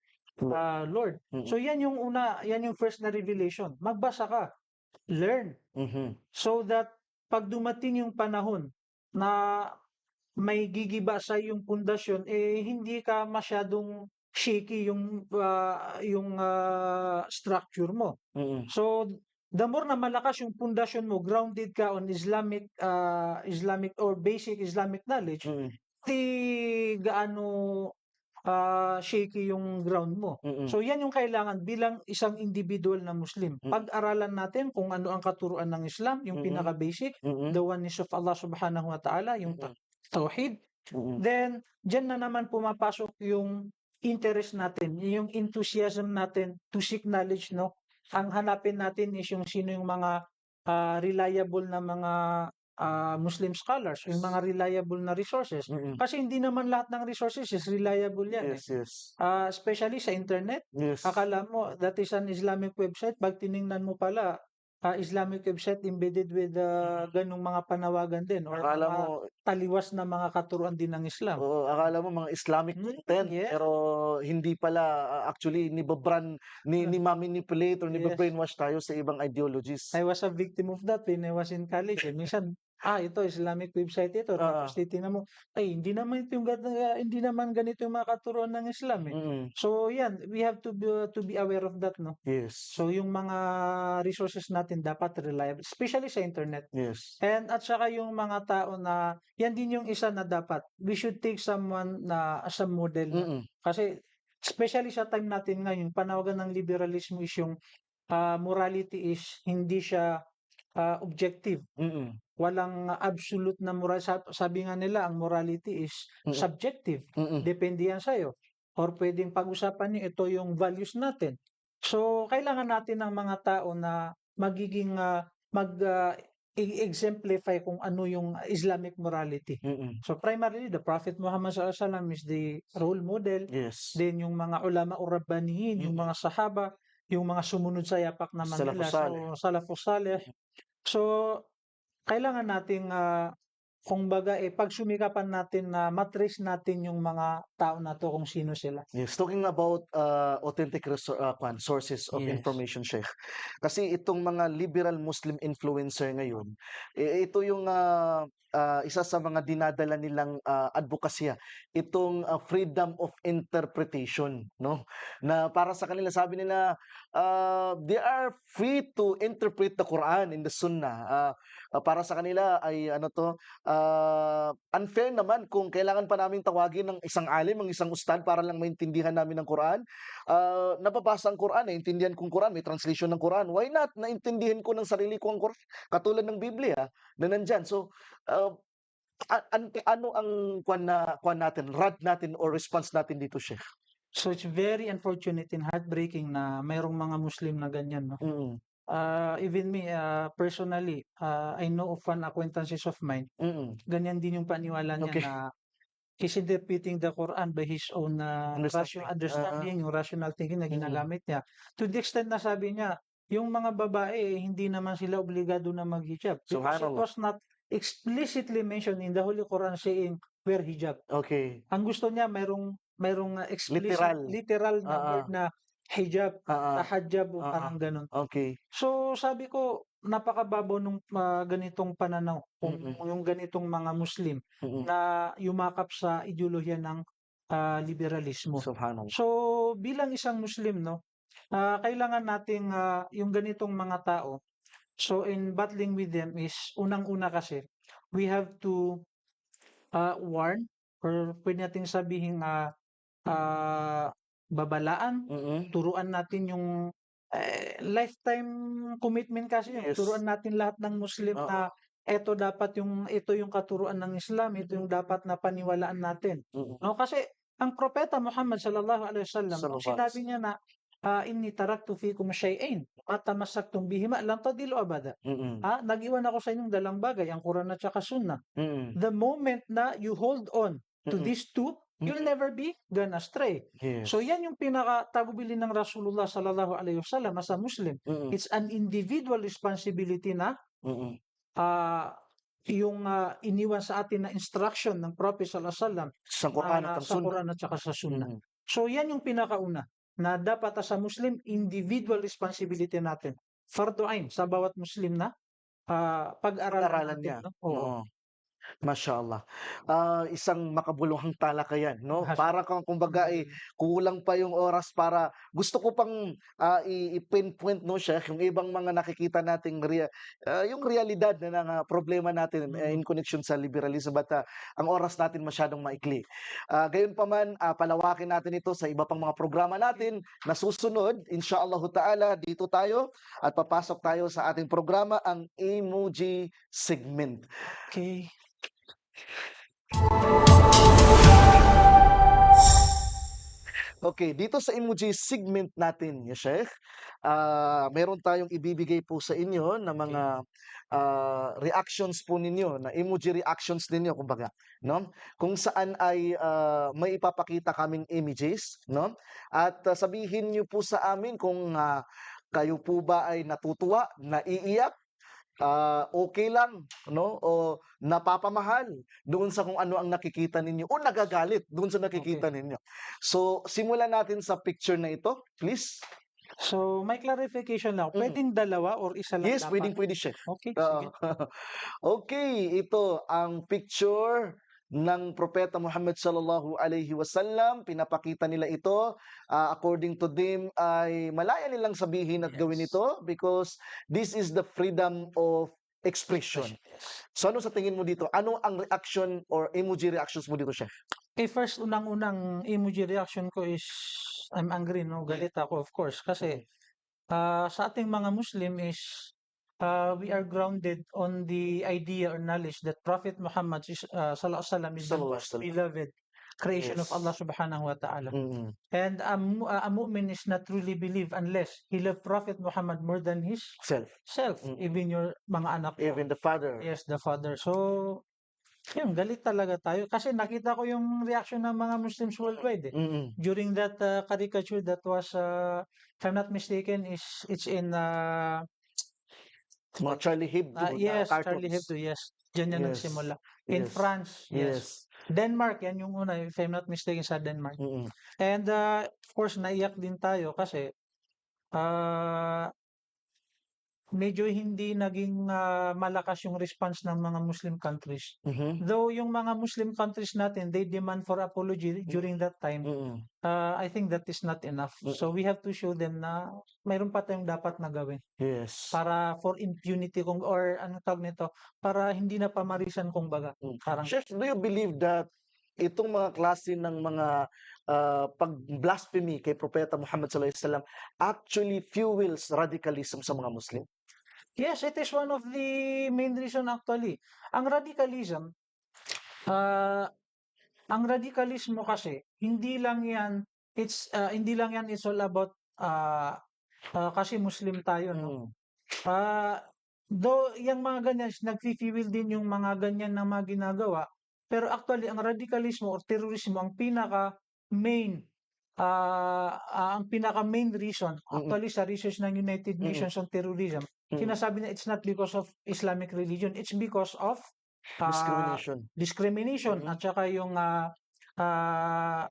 Lord. Mm. So yan yung una, yan yung first na revelation. Magbasa ka, learn, Mhm. so that pag dumating yung panahon na may gigiba sa yung pundasyon, hindi ka masyadong shaky yung structure mo. Mm. So the more na malakas yung pundasyon mo, grounded ka on Islamic or basic Islamic knowledge, Mm. di gaano shaky yung ground mo. Mm. So yan yung kailangan bilang isang individual na Muslim. Mm. Pag-aralan natin kung ano ang katuruan ng Islam, yung Mm. pinaka-basic, Mm. the oneness of Allah subhanahu wa ta'ala, yung Mm. tauhid. Mm. Then, dyan na naman pumapasok yung interest natin, yung enthusiasm natin to seek knowledge, no? Ang hanapin natin is yung sino yung mga reliable na mga Muslim scholars, yung mga reliable na resources. Mm. Kasi hindi naman lahat ng resources is reliable yan. Yes, yes. Especially sa internet. Yes. Akala mo that is an Islamic website, pag tiningnan mo pala, Islamic website embedded with ganong mga panawagan din or Akala mga mo, taliwas na mga katuruan din ng Islam. akala mo mga Islamic content, yes. pero hindi pala, actually nibabrand, ni-manipulate or Yes. ni-brainwash tayo sa ibang ideologies. I was a victim of that when I was in college. Minsan, ito Islamic website ito. Tapos titingnan mo, hindi naman ito yung hindi naman ganito yung mga katuruan ng Islam eh. Mm. So yan, we have to be aware of that, no? Yes. So yung mga resources natin dapat reliable, especially sa internet. Yes. And at saka yung mga tao na, yan din yung isa na dapat, we should take someone na as a model. Mm. Kasi especially sa time natin ngayon, panawagan ng liberalismo is yung morality is hindi siya objective. Mm. Walang absolute na moral. Sabi nga nila, ang morality is Mm. subjective. Mm. Depende yan sa'yo. Or pwedeng pag-usapan nyo, ito yung values natin. So, kailangan natin ng mga tao na magiging exemplify kung ano yung Islamic morality. Mm. So, primarily, the Prophet Muhammad SAW is the role model. Yes. Then, yung mga ulama o rabbaniyin, yung mga sahaba, yung mga sumunod sa yapak naman Salafus nila. salih. So, salafus salih. So, kailangan nating kumbaga pag sumikapan natin na matrace natin yung mga tao na to kung sino sila. Yes, talking about authentic sources of Yes. information, Sheikh. Kasi itong mga liberal Muslim influencer ngayon, ito yung isa sa mga dinadala nilang advokasya, itong freedom of interpretation, no? Na para sa kanila, sabi nila, they are free to interpret the Quran in the Sunnah. Para sa kanila ay unfair naman kung kailangan pa naming tawagin ng isang alim, ng isang ustad para lang maintindihan namin ang Quran. Nababasa ang Quran, naintindihan kong Quran, may translation ng Quran. Why not? Naintindihan ko ng sarili ko ang Quran. Katulad ng Biblia na nandyan. So, ano ang kwan natin, rad natin or response natin dito, Sheikh? So it's very unfortunate and heartbreaking na mayroong mga Muslim na ganyan, no? Mm. Even me, personally, I know of one acquaintances of mine, Mm. ganyan din yung paniwala niya Okay. na he's interpreting the Quran by his own understanding, yung rational thinking na ginagamit niya. To the extent na sabi niya, yung mga babae, hindi naman sila obligado na mag-hijab. Because it Subhanallah. was not explicitly mentioned in the Holy Quran saying wear hijab. Okay. Ang gusto niya mayroong explicit Literal. literal na Oo. word na hijab, Oo. tahajjab o Oo. parang gano'n. Okay. So sabi ko napakababaw nung ganitong pananaw kung Mm. yung ganitong mga Muslim Mm. na yumakap sa ideolohiya ng liberalismo. Subhanallah. So bilang isang Muslim 'no, kailangan nating yung ganitong mga tao, so in battling with them is unang-una kasi we have to warn or puwede nating sabihing babalaan, Mm. turuan natin yung lifetime commitment kasi yun. Yes. Turuan natin lahat ng Muslim Oo. na ito yung katuruan ng Islam, ito yung dapat na paniwalaan natin. Mm. No, kasi ang propeta Muhammad sallallahu alaihi wasallam nung Sallallahu sinabi niya na inni taraktu fikum shay'ain ma tamassaktum bihima lan tadillu abada. Mm. Nag-iwan ako sa inyong dalang bagay, ang Quran at saka Sunnah. Mm. The moment na you hold on to Mm. these two, you'll never be gone astray. Yes. So yan yung pinaka-tagubilin ng Rasulullah sallallahu alaihi wasallam as a Muslim. Mm. It's an individual responsibility na Mm. yung iniwan sa atin na instruction ng Prophet sallallahu alaihi wasallam Sa Quran at ang sa Sunnah. Quran at saka sa Sunnah. Mm. So yan yung pinakauna na dapat as a Muslim, individual responsibility natin. Fardu ain sa bawat Muslim na pag-aralan Pag-aralan natin. niya. No? Oo. Oo. Mashallah. Isang makabuluhang talakayan, no? Para kang kumbaga kulang pa yung oras para gusto ko pang i-pinpoint, no, Sheikh, yung ibang mga nakikita nating yung realidad na ng problema natin in connection sa liberalism, but ang oras natin masyadong maikli. Gayunpaman, palawakin natin ito sa iba pang mga programa natin na susunod. Inshallah ta'ala, dito tayo at papasok tayo sa ating programa, ang emoji segment. Okay. Okay, dito sa emoji segment natin, ya Sheikh, meron tayong ibibigay po sa inyo na mga reactions po ninyo, na emoji reactions ninyo kumbaga, no? Kung saan ay may ipapakita kaming images, no? At sabihin niyo po sa amin kung kayo po ba ay natutuwa, naiiyak, okay lang, no? O napapamahal doon sa kung ano ang nakikita ninyo o nagagalit doon sa nakikita ninyo. So, simulan natin sa picture na ito, please. So, may clarification lang. Pwedeng dalawa or isa lang Yes, dapat? pwede, Chef. Okay, Oo. sige. Okay, ito ang picture ng Propeta Muhammad sallallahu alaihi wasallam. Pinapakita nila ito. According to them, ay malaya nilang sabihin at gawin Yes. ito because this is the freedom of expression. Yes. So ano sa tingin mo dito? Ano ang reaction or emoji reactions mo dito, Chef? Okay, first, unang-unang emoji reaction ko is I'm angry, no? Galit ako, of course. Kasi sa ating mga Muslim is we are grounded on the idea or knowledge that Prophet Muhammad sallallahu alaihi wasallam is the Sallallahu most alaihi wasallam. beloved creation of Yes. Allah subhanahu wa ta'ala. Mm. And a mu'min is not truly believe unless he love Prophet Muhammad more than his Self. self, even your mga anak mo. Even the father. Yes, the father. So, yun, galit talaga tayo. Kasi nakita ko yung reaction ng mga Muslims worldwide. Mm. During that caricature that was, if I'm not mistaken, it's in Mga Charlie Hebdo na yes, cartoons. Charlie Hebdo, yes. Diyan yan Yes. nagsimula. In Yes. France, yes. Yes. Denmark, yan yung una, if I'm not mistaken, sa Denmark. Mm. And of course, naiyak din tayo kasi medyo hindi naging malakas yung response ng mga Muslim countries. Mhm. Though yung mga Muslim countries natin, they demand for apology during that time. Mm. I think that is not enough. So we have to show them na mayroon pa tayong dapat na gawin Yes. para for impunity or ano tawag nito, para hindi na pamarisan kumbaga. Parang Chef, do you believe that itong mga klase ng mga pag-blasphemy kay Propeta Muhammad sallallahu alaihi wasallam actually fuels radicalism sa mga Muslim? yes, it is one of the main reason actually. Ang radikalismo kasi hindi lang yan it's all about kasi Muslim tayo, no? Though yung mga ganyan nagfi-fuel din yung mga ganyan na mga ginagawa, pero actually ang radikalismo or terrorismo ang pinaka-main reason actually sa research ng United Nations on terrorism sinasabi na it's not because of Islamic religion, it's because of ah, Discrimination. discrimination Mhm. at saka yung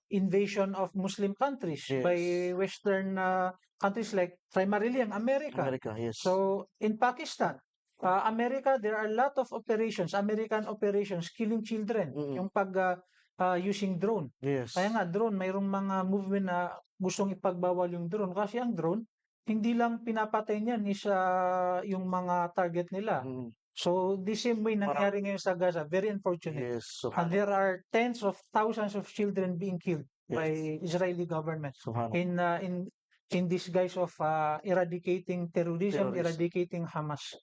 invasion of Muslim countries by Yes. Western countries like primarily ang America. America, yes. So in Pakistan, America, there are a lot of operations, American operations killing children, Mm. yung pag using drone. Yes. Kaya nga drone, mayroong mga movement na gustong ipagbawal yung drone kasi ang drone hindi lang pinapatay niyan is yung mga target nila. Mm. So the same way Parang nangyari ngayon sa Gaza, very unfortunate. yes, There are tens of thousands of children being killed by yes. Israeli government Subhanallah. in this guise of eradicating terrorism, Terrorist. eradicating Hamas.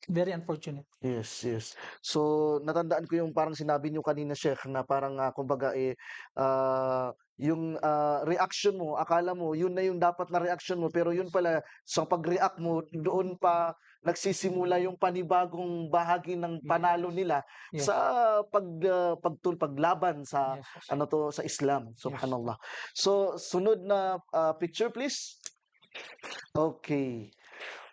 Very unfortunate. Yes, yes. So, natandaan ko yung parang sinabi niyo kanina, Sheikh, na parang kumbaga yung reaction mo, akala mo yun na yung dapat na reaction mo, pero yun pala sa pag-react mo doon pa nagsisimula yung panibagong bahagi ng panalo nila Yes. sa paglaban sa Yes. sa Islam. Yes. Subhanallah. So, sunod na picture please. Okay.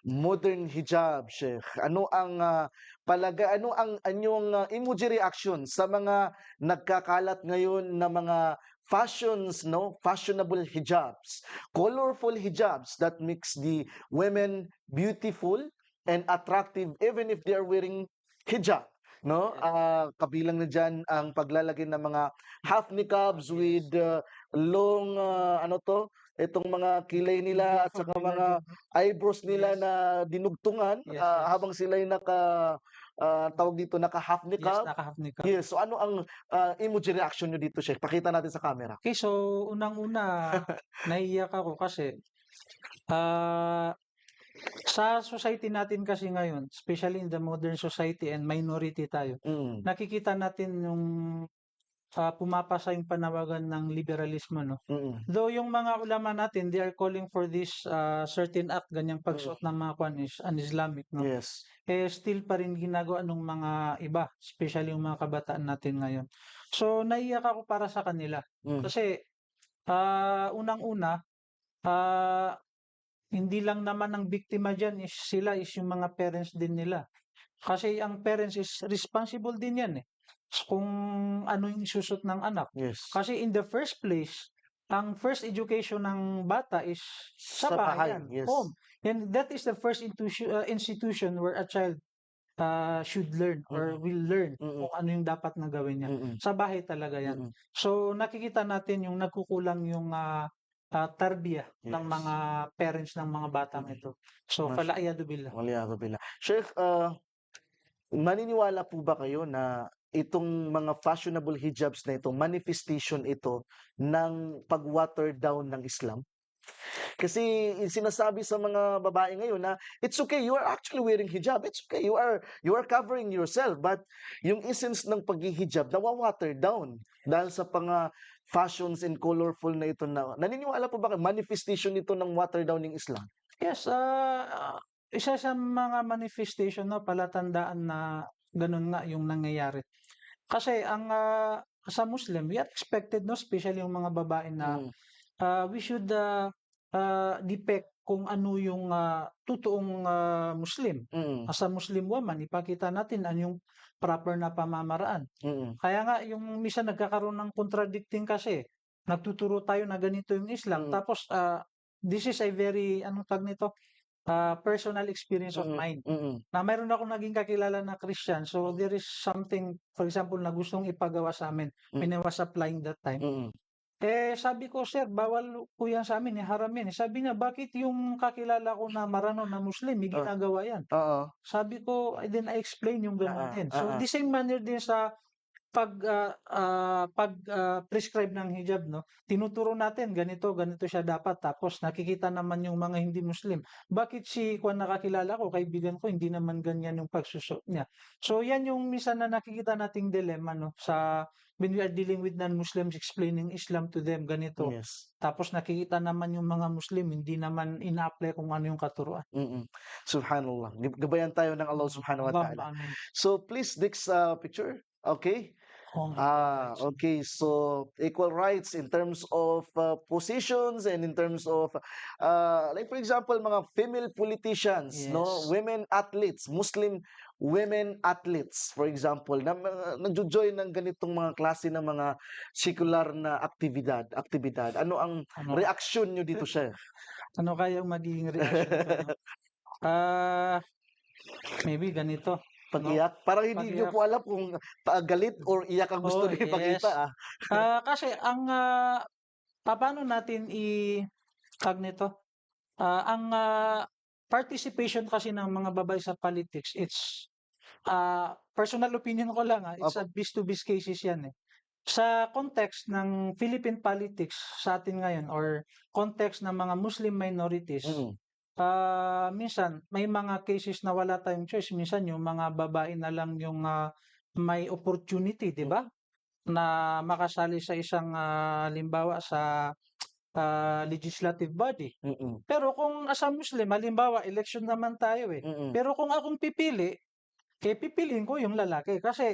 Modern hijab, Sheikh. Ano ang ano ang anyong emoji reaction sa mga nagkakalat ngayon na mga fashions, no? Fashionable hijabs, colorful hijabs that makes the women beautiful and attractive even if they are wearing hijab, no? Kabilang na diyan ang paglalagay ng mga half niqabs with long itong mga kilay nila at saka mga eyebrows nila Yes. na dinugtungan Yes, yes. habang sila'y tawag dito, naka-half Yes, niqab. naka-half niqab. Yes. So ano ang emoji reaction nyo dito, Sheikh? Pakita natin sa camera. Okay, so unang-una, naiiyak ako kasi sa society natin kasi ngayon, especially in the modern society and minority tayo, Mm. nakikita natin yung pumapasa yung panawagan ng liberalismo, no? Mm. Though yung mga ulama natin, they are calling for this certain act, ganyang pagsuot ng mga kwan is un-Islamic, no? Yes. Still pa rin ginagawa ng mga iba, especially yung mga kabataan natin ngayon. So, naiyak ako para sa kanila. Mm. Kasi, unang-una, hindi lang naman ang biktima dyan is sila is yung mga parents din nila. Kasi ang parents is responsible din yan eh. Kung ano yung isusot ng anak. Yes. Kasi in the first place, ang first education ng bata is sa bahay yan, Yes. home. And that is the first institution where a child should learn or will learn kung ano yung dapat na gawin niya. Sa bahay talaga yan. So nakikita natin yung nagkukulang yung tarbiyah ng Yes. mga parents ng mga batang ito. So Mas- fala'iyadu billah. Waliyadu billah. Sheikh, maniniwala po ba kayo na itong mga fashionable hijabs na ito, manifestation ito ng pag-water down ng Islam? Kasi sinasabi sa mga babae ngayon na it's okay, you are actually wearing hijab. It's okay, you are covering yourself. But yung essence ng pag-hijab nawa-water down dahil sa mga fashions and colorful na ito na naniniwala po ba kayo manifestation nito ng water down ng Islam? Yes, isa sa mga manifestation na palatandaan na ganun nga yung nangyayari. Kasi ang sa Muslim, we are expected, no, especially yung mga babae na we should depict kung ano yung totoong Muslim. Mm. As a Muslim woman, ipakita natin ano yung proper na pamamaraan. Mm. Kaya nga, yung misa nagkakaroon ng contradicting kasi. Nagtuturo tayo na ganito yung Islam. Tapos, this is a very, anong tag nito? Personal experience of mine. Na mayroon akong naging kakilala na Christian. So, there is something, for example, na gustong ipagawa sa amin. When I was applying that time. Sabi ko, sir, bawal po yan sa amin, haram yan. Sabi niya, bakit yung kakilala ko na marano na Muslim, may ginagawa yan? Oo. Sabi ko, then I explain yung gano'n din. So, the same manner din sa prescribe ng hijab, no? Tinuturo natin, ganito siya dapat. Tapos, nakikita naman yung mga hindi Muslim. Bakit si Kwan nakakilala ko, kaibigan ko, hindi naman ganyan yung pagsusot niya. So, yan yung minsan na nakikita nating dilemma, no? When we are dealing with non-Muslims, explaining Islam to them, ganito. Yes. Tapos nakikita naman yung mga Muslim, hindi naman ina-apply kung ano yung katuruan. Subhanallah. Gabayan tayo ng Allah subhanahu wa ta'ala. Amen. So please, next picture. Okay. Only equal rights. Okay. So equal rights in terms of positions and in terms of like for example mga female politicians, no, Yes. women athletes, Muslim women athletes for example na nagjo-join ng ganitong mga klase ng mga secular na aktibidad. Ano ang Ano, reaksyon nyo dito, Chef? ano kayang magiging reaction ko, no? Ah, maybe ganito, no? Pag-iyak? Parang hindi nyo Pag-iyak. po alam kung galit or iyak ang gusto Oh, nyo yes. ipakita, Kasi ang paano natin tag nito? Ang participation kasi ng mga babae sa politics, it's personal opinion ko lang, it's Opo. a bis-to-bis cases yan eh. Sa context ng Philippine politics sa atin ngayon or context ng mga Muslim minorities, Mm. minsan may mga cases na wala tayong choice. Minsan yung mga babae na lang yung may opportunity, di ba? Na makasali sa isang halimbawa sa legislative body. Mm. Pero kung as a Muslim, halimbawa, election naman tayo eh. Mm. Pero kung akong pipili, pipiliin ko yung lalaki. Kasi,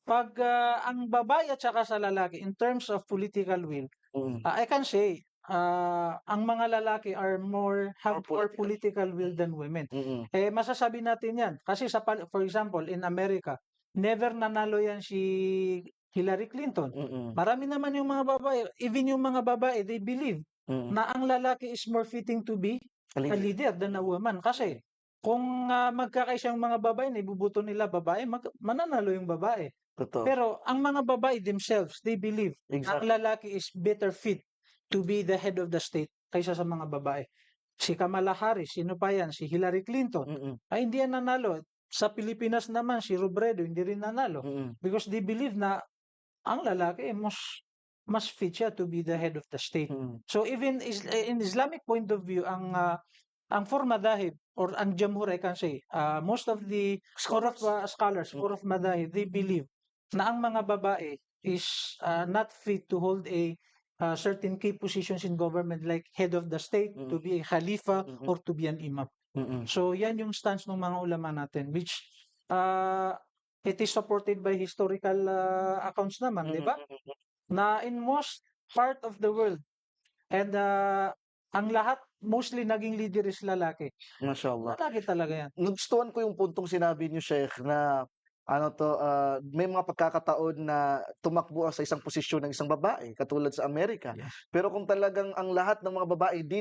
pag ang babae at saka sa lalaki, in terms of political will, Mm. I can say, ang mga lalaki are have More more political will than women. Mm. Masasabi natin yan. Kasi for example, in America, never nanalo yan si Hillary Clinton. Mm. Marami naman yung mga babae, even yung mga babae, they believe Mm. na ang lalaki is more fitting to be a leader than a woman. Kasi kung magkakaisa yung mga babae, ibubuto nila babae, mananalo yung babae. Totoo. Pero ang mga babae themselves, they believe na ang Exactly. lalaki is better fit to be the head of the state kaysa sa mga babae. Si Kamala Harris, sino pa yan? Si Hillary Clinton. Mm. Ay, hindi yan nanalo. Sa Pilipinas naman, si Robredo, hindi rin nanalo. Mm. Because they believe na ang lalaki mas fit siya to be the head of the state. Mm. So even in Islamic point of view, ang four madahib or ang jamhur, I can say, most of the scholars, four of madahib, they believe na ang mga babae is not fit to hold a certain key positions in government like head of the state, to be a khalifa, Mm. or to be an imam. Mm. So yan yung stance ng mga ulama natin, which it is supported by historical accounts naman, di ba? Na in most part of the world, and ang lahat mostly naging leader is lalaki. Mashallah. Lalaki talaga yan. Nagustuhan ko yung puntong sinabi niyo, Sheikh, na may mga pagkakataon na tumakbo sa isang posisyon ng isang babae, katulad sa Amerika. Yes. Pero kung talagang ang lahat ng mga babae, they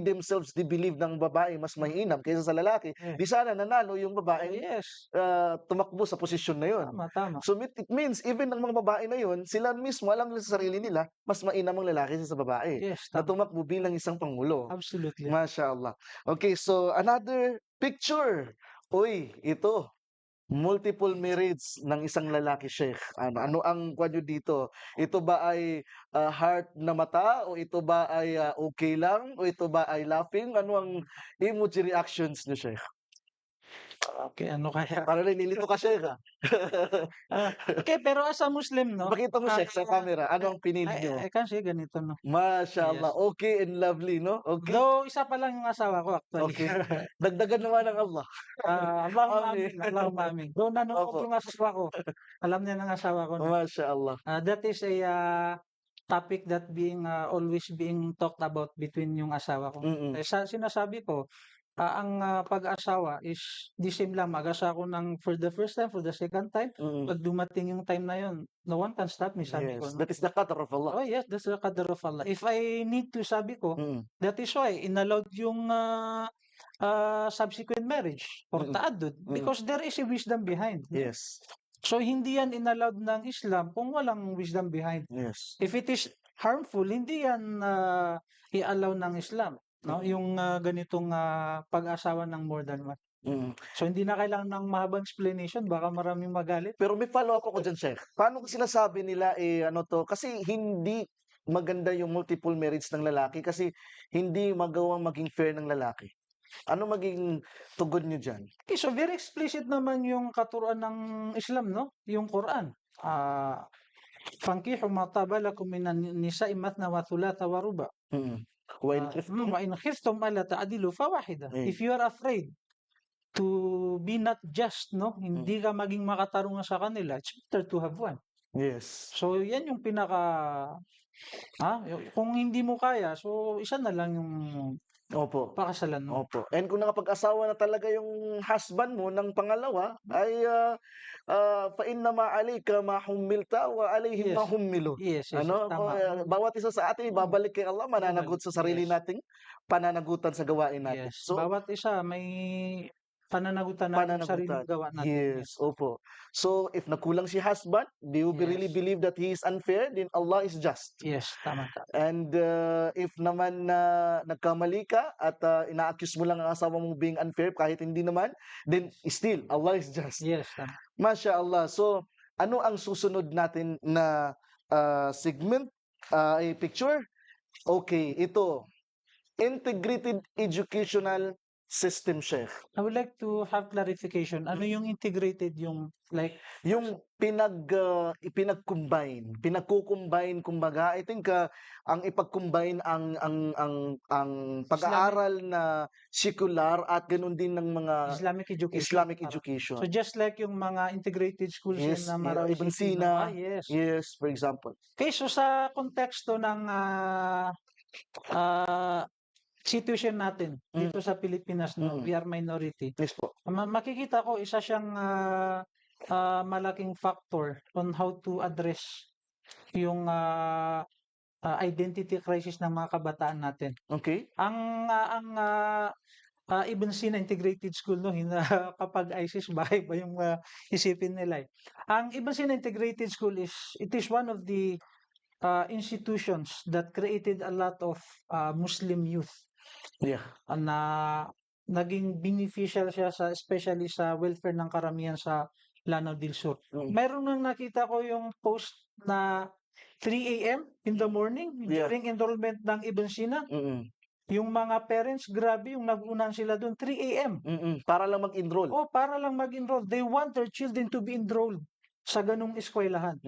believe ng babae mas mainam kaysa sa lalaki, Yeah. di sana nanalo yung babae Yes. tumakbo sa posisyon na yun. Tama. So it means even ng mga babae na yun, sila mismo alam nila sa sarili nila, mas mainam ang lalaki sa babae Yes, na tama. tumakbo bilang isang pangulo. Absolutely. Mashallah. Okay, so another picture. Uy, ito. Multiple marriage ng isang lalaki, Sheikh. Ano ang kwanyo dito? Ito ba ay heart na mata? O ito ba ay okay lang? O ito ba ay laughing? Ano ang emoji reactions niyo, Sheikh? Okay, ano kaya? Para nililito ka, Sheikh, Okay, pero as a Muslim, no? Pakita mo, Sheikh, sa camera. Ano ang pinili niyo? I can say ganito, no? Mashallah. Yes. Okay and lovely, no? Okay. Though isa pa lang yung asawa ko actually. Okay. Dagdagan naman ng Allah. Allahumma Amin. amin, Allahumma amin. Though nanonood Opo. yung asawa ko, alam niya ng asawa ko na. Mashallah. That is a topic that always being talked about between yung asawa ko. Mm. Sinasabi ko, ang pag-asawa is the same lang. Mag-asa ko for the first time, for the second time. Mm. Pag dumating yung time na yun, no one can stop me, sabi ko. Yes, No? that is the qadr of Allah. Oh yes, that's the qadr of Allah. If I need to, sabi ko, Mm. that is why inallowed yung subsequent marriage or Mm. ta'addud because there is a wisdom behind. Yes. So hindi yan inallowed ng Islam kung walang wisdom behind. Yes. If it is harmful, hindi yan i-allow ng Islam. No? Yung ganitong pag-asawa ng more than one. Mm. So hindi na kailangan ng mahabang explanation, baka maraming magalit. Pero may follow-up ako dyan, Sheikh. Paano sinasabi nila, kasi hindi maganda yung multiple marriage ng lalaki kasi hindi magawang maging fair ng lalaki. Ano maging tugon nyo dyan? Okay, so very explicit naman yung katuruan ng Islam, no? Yung Quran. Fankihu ma taba lakum minan nisa'i mathna wa thulatha wa ruba. Mm. Wa in khiftum. Wa in khiftum alla ta'dilu fawahida. Mm. If you are afraid to be not just, no? Hindi ka maging makatarungan sa kanila. It's better to have one. Yes. So, yan yung kung hindi mo kaya, so isa na lang yung Opo. pakasalan mo. Opo. And kung nakapag-asawa na talaga yung husband mo ng pangalawa, ay fa inna ma alayka ma hummilta wa alayhim ma Yes. hummilu. Yes, yes, yes, Ano? tama. Bawat isa sa atin ibabalik kay Allah, mananagot sa sarili Yes. nating pananagutan sa gawain natin. Yes. So, Bawat isa may pananagutan natin sa sariling pananagutan. gawa natin. Yes, opo. So, if nakulang si husband, do you really Yes. believe that he is unfair? Then Allah is just. Yes, tama. And if naman na nagkamali ka at ina-accuse mo lang ang asawa mong being unfair kahit hindi naman, then still Allah is just. Yes, tama. Masya Allah. So, ano ang susunod natin na segment? Picture? Okay, ito. Integrated Educational System, Sheikh. I would like to have clarification. Ano yung integrated, yung like Yung pinagko-combine, kumbaga, I think ang ipag-combine ang pag-aaral na secular at ganoon din ng mga Islamic education. Islamic Parang. education. So just like yung mga integrated schools Yes, na Marawi Ibn City, Sina. yes. Yes, for example. Okay, so sa konteksto ng situation natin dito sa Pilipinas, no, we are minority. Yes po. Makikita ko isa siyang malaking factor on how to address yung identity crisis ng mga kabataan natin. Okay. Ang Ibn Sina Integrated School, no, kapag ISIS, bahay ba yung isipin nila eh. Ang Ibn Sina Integrated School it is one of the institutions that created a lot of Muslim youth. Yeah. Na naging beneficial siya especially sa welfare ng karamihan sa Lanao del Sur. Meron nang nakita ko yung post na 3 a.m. in the morning during enrollment ng Ibn Sina. Yung mga parents, grabe yung nag-unan sila doon 3 a.m. Para lang mag-enroll. Oh, para lang mag-enroll. They want their children to be enrolled sa ganung eskwelahan.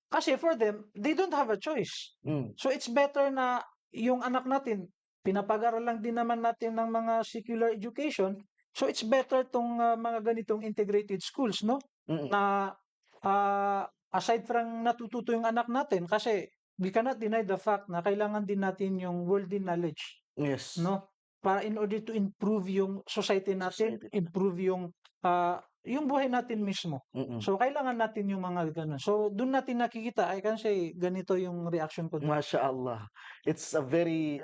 Kasi for them, they don't have a choice. So it's better na yung anak natin, pinapag-aral lang din naman natin ng mga secular education. So it's better tong mga ganitong integrated schools, no? Na aside from natututo yung anak natin, kasi we cannot deny the fact na kailangan din natin yung worldly knowledge. Yes. No? Para in order to improve yung society natin, improve yung buhay natin mismo. So, kailangan natin yung mga ganun. So, doon natin nakikita, I can say, ganito yung reaction ko. Masya Allah. It's a very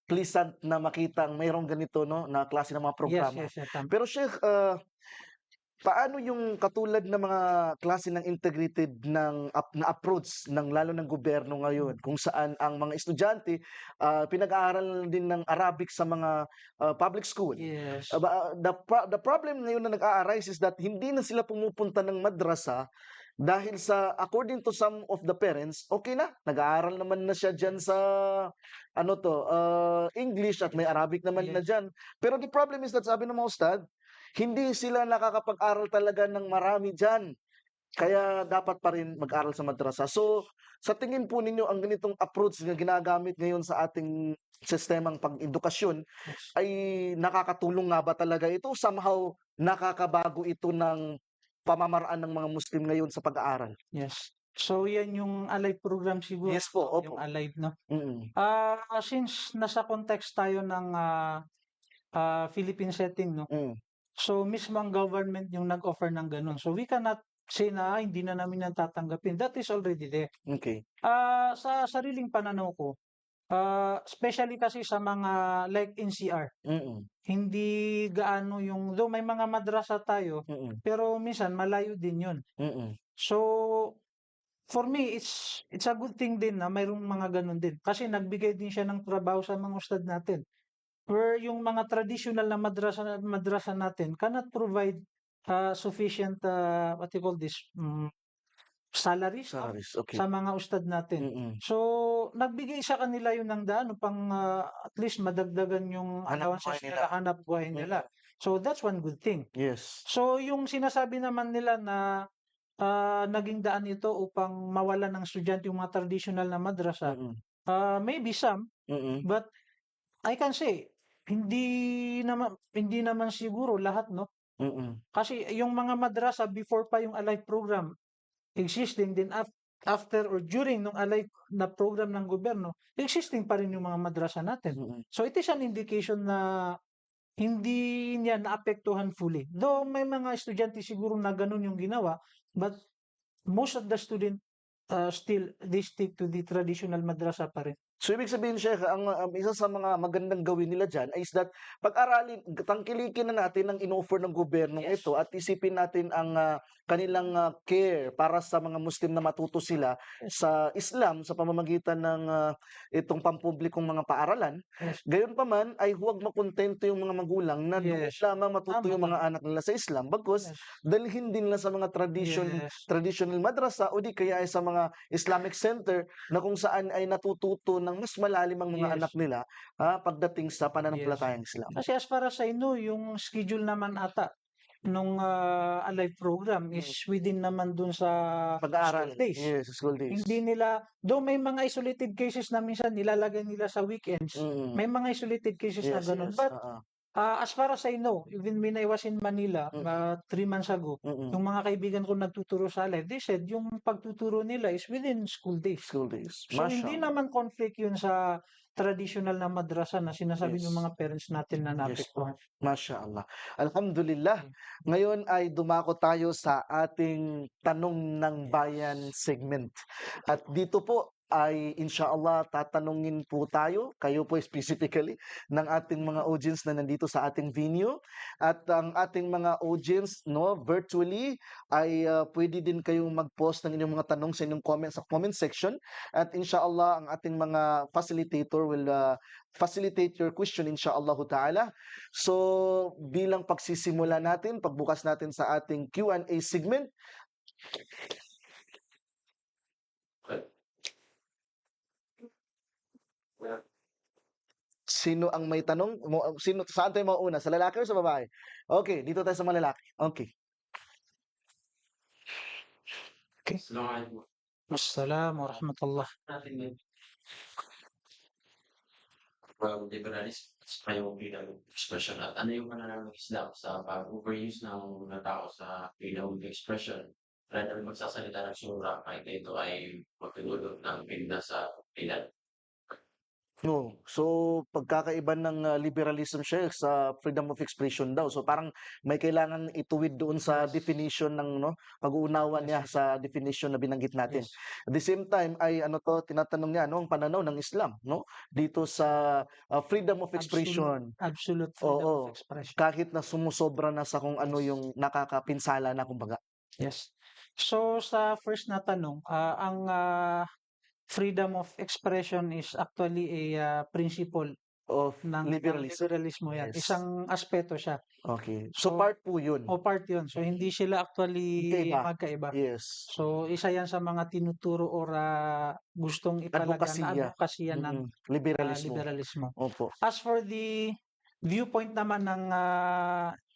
pleasant na makitang mayroong ganito, no, na klase ng mga programa. Yes, tama. Pero Sheikh, paano yung katulad ng mga klase ng integrated na approach ng lalo ng gobyerno ngayon kung saan ang mga estudyante pinag-aaral din ng Arabic sa mga public school? Yes. The problem ngayon na nag-a-arise is that hindi na sila pumupunta ng madrasa dahil sa according to some of the parents, okay na, nag-aaral naman na siya diyan sa English at may Arabic naman na diyan. Pero the problem is that sabi ng mga ustad, hindi sila nakakapag-aral talaga ng marami diyan. Kaya dapat pa rin mag-aral sa madrasa. So, sa tingin po ninyo ang ganitong approach na ginagamit ngayon sa ating sistemang pag-edukasyon ay nakakatulong nga ba talaga ito? Somehow nakakabago ito ng pamamaraan ng mga Muslim ngayon sa pag-aaral? Yes. So, yan yung Alive program siguro. Yes po, opo. Yung Alive, no? Since nasa context tayo ng Philippine setting, no? So, mismo ang government yung nag-offer ng ganun. So, we cannot say na hindi na namin natatanggapin. That is already there. Okay. Sa sariling pananaw ko, especially kasi sa mga like NCR, hindi gaano yung, though may mga madrasa tayo, pero minsan malayo din yun. So, for me, it's a good thing din na mayroong mga ganun din. Kasi nagbigay din siya ng trabaho sa mga ustad natin. Where yung mga traditional na madrasa natin cannot provide sufficient, what you call this, salaries Okay. sa mga ustad natin. So, nagbigay sa kanila yun ng daan upang at least madagdagan yung allowances nila, hanap buhay nila. So, that's one good thing. Yes. So, yung sinasabi naman nila na naging daan ito upang mawalan ng estudyante yung mga traditional na madrasa, maybe some, but I can say, hindi naman siguro lahat, no? Mm. Kasi yung mga madrasa before pa yung Alive program existing, din after or during nung Alive na program ng gobyerno, existing pa rin yung mga madrasa natin. Mm. So it is an indication na hindi niya naapektuhan fully. Though may mga estudyante siguro na ganun yung ginawa, but most of the student still they stick to the traditional madrasa pa rin. So, ibig sabihin, Sheikh, ang isa sa mga magandang gawin nila diyan is that pag-aralin, tangkilikin na natin ang in-offer ng gobyernong Yes. ito at isipin natin ang kanilang care para sa mga Muslim na matuto sila Yes. sa Islam sa pamamagitan ng itong pampublikong mga paaralan. Yes. Gayunpaman ay huwag makontento yung mga magulang na doon Yes. lamang matuto Tama, yung mga tama. anak nila sa Islam, bagkus Yes. dalhin din nila sa mga Yes. traditional madrasa o di kaya ay sa mga Islamic center na kung saan ay natututo ng mas malalim ang mga Yes. anak nila pagdating sa pananampalatayang Islam. Kasi as far as I know, yung schedule naman ata nung Alive program is within naman dun sa Pag-aaral. school days. Yes, school days. Hindi nila, though may mga isolated cases na minsan nilalagay nila sa weekends, Mm. may mga isolated cases na Yes, ganun. yes. But as far as I know, even when I was in Manila 3 months ago, Mm. yung mga kaibigan ko nagtuturo sa Alive, they said yung pagtuturo nila is within school days. School days. So hindi Mashallah. naman conflict yun sa traditional na madrasa na sinasabi ng Yes. mga parents natin na Yes po. naapektuhan. Mashallah. Alhamdulillah. Ngayon ay dumako tayo sa ating tanong ng bayan segment. At dito po ay inshallah tatanungin po tayo, kayo po specifically, ng ating mga audience na nandito sa ating venue. At ang ating mga audience virtually ay pwede din kayong mag-post ng inyong mga tanong sa inyong comments sa comment section. At inshallah ang ating mga facilitator will facilitate your question inshallah ta'ala. So bilang pagsisimula natin, pagbukas natin sa ating Q&A segment, sino ang may tanong? Saan tayo mauuna? Sa lalaki o sa babae? Okay, dito tayo sa mga lalaki. Okay. Assalamu warahmatullah. Liberalism sa yung freedom of expression at ano yung pananaw ng Islam sa pag-overuse ng mga tao sa freedom of expression rather than magsasalita ng sura kahit ito ay magdudulot ng pinda sa pilan. No. So pagkakaiba ng liberalism siya sa freedom of expression daw. So parang may kailangan ituwid doon sa definition ng pag-uunawa niya sa definition na binanggit natin. Yes. At the same time ay tinatanong niya ang pananaw ng Islam dito sa freedom of expression. Absolute freedom Oo. of expression. Kahit na sumusobra na sa kung ano yung nakakapinsala na kumbaga. Yes. So sa first na tanong, ang freedom of expression is actually a principle Of ng liberalism. liberalismo yan. Yes. Isang aspeto siya. Okay. So So, part po yun. O part yun. So hindi sila actually Magkaiba. magkaiba. Yes. So isa yan sa mga tinuturo or gustong ipalagan na Advokasya. advokasya ng Liberalismo. liberalismo. Opo. As for the viewpoint naman ng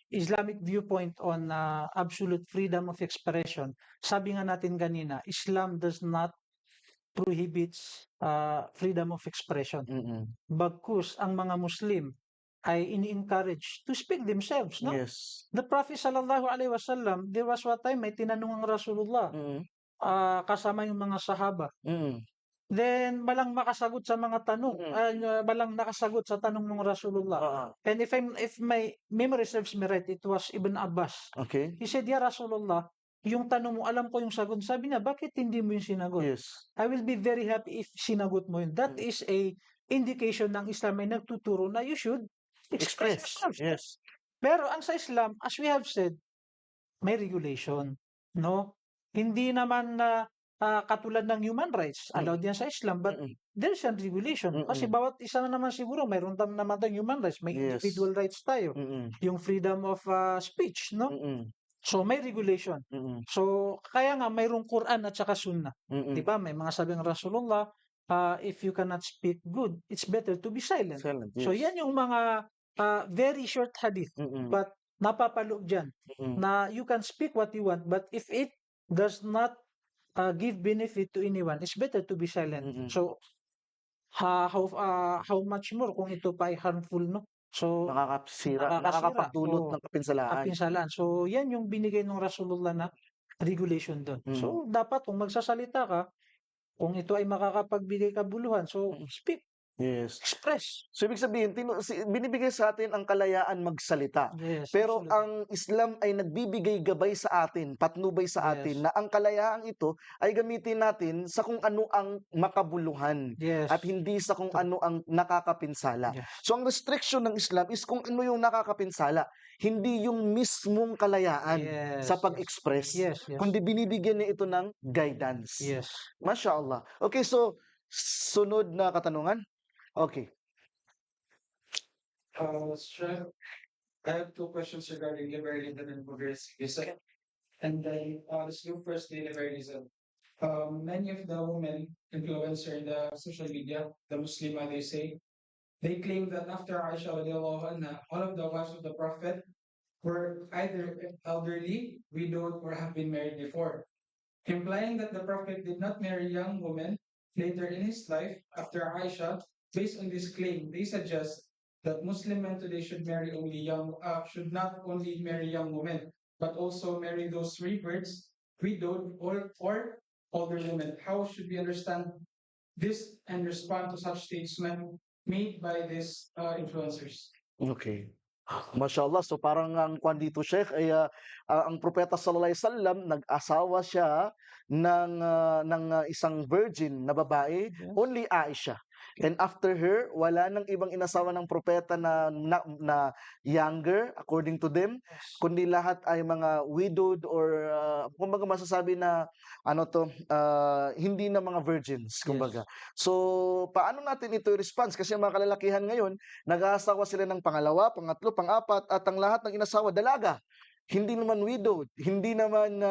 Islamic viewpoint on absolute freedom of expression, sabi nga natin kanina, Islam does not prohibits freedom of expression. Bagkus ang mga Muslim ay ini-encourage to speak themselves, no? Yes. The Prophet sallallahu alaihi wasallam, there was one time may tinanong ang Rasulullah kasama yung mga sahaba. Then balang makasagot sa mga tanong, balang nakasagot sa tanong ng Rasulullah. And if my memory serves me right, it was Ibn Abbas. Okay. He said, "Ya Rasulullah, yung tanong mo, alam ko yung sagot." Sabi niya, bakit hindi mo yung sinagot? Yes. I will be very happy if sinagot mo yun. That is a indication ng Islam ay nagtuturo na you should express yourself. Yes. Pero ang sa Islam, as we have said, may regulation, no? Hindi naman na katulad ng human rights, allowed yan sa Islam, but there's a regulation. Kasi bawat isa na naman siguro, mayroon naman tayong human rights, may Yes. individual rights tayo. Yung freedom of speech, no? So may regulation. So kaya nga mayroong Quran at saka Sunnah. 'Di ba? May mga sabi ng Rasulullah, if you cannot speak good, it's better to be silent. Yes. So yan yung mga very short hadith, but napapaloob diyan na you can speak what you want, but if it does not give benefit to anyone, it's better to be silent. So how much more kung ito pa ay harmful, no? So, Nakakasira, nakakasira nakakapagdulot o ng kapinsalaan. kapinsalaan. So, yan yung binigay ng Rasulullah na regulation doon. Mm. So, dapat kung magsasalita ka, kung ito ay makakapagbigay kabuluhan, so Mm. speak, Yes. express. So, ibig sabihin, binibigay sa atin ang kalayaan magsalita. Yes, Pero absolutely. ang Islam ay nagbibigay gabay sa atin, patnubay sa Yes. atin, na ang kalayaang ito ay gamitin natin sa kung ano ang makabuluhan Yes. at hindi sa kung True. ano ang nakakapinsala. Yes. So, ang restriction ng Islam is kung ano yung nakakapinsala, hindi yung mismong kalayaan Yes. sa pag-express, Yes. Yes. kundi binibigyan niya ito ng guidance. Yes. Masya Allah. Okay, so, sunod na katanungan. Okay. Sure. I have two questions regarding liberalism and progressivism. And then let's go first the liberalism. Many of the women influencer in the social media, the Muslimah, they say, they claim that after Aisha radiallahu anha, all of the wives of the Prophet were either elderly, widowed, or have been married before, implying that the Prophet did not marry young women later in his life after Aisha. Based on this claim, they suggest that Muslim men today should should not only marry young women, but also marry those rebirths, widowed, or older women. How should we understand this and respond to such statements made by these influencers? Okay. Masya Allah. So parang ang kwan dito, Sheikh, ay ang propeta sallallahu alaihi wasallam nag-asawa siya ng isang virgin na babae, Yes. only Aisha. And after her, wala nang ibang inasawa ng propeta na younger, according to them, Yes. kundi lahat ay mga widowed or kumbaga masasabi na hindi na mga virgins, kumbaga. So, paano natin ito i-response? Kasi ang mga kalalakihan ngayon, nag-aasawa sila ng pangalawa, pangatlo, pang-apat, at ang lahat ng inasawa, dalaga. Hindi naman widowed, hindi naman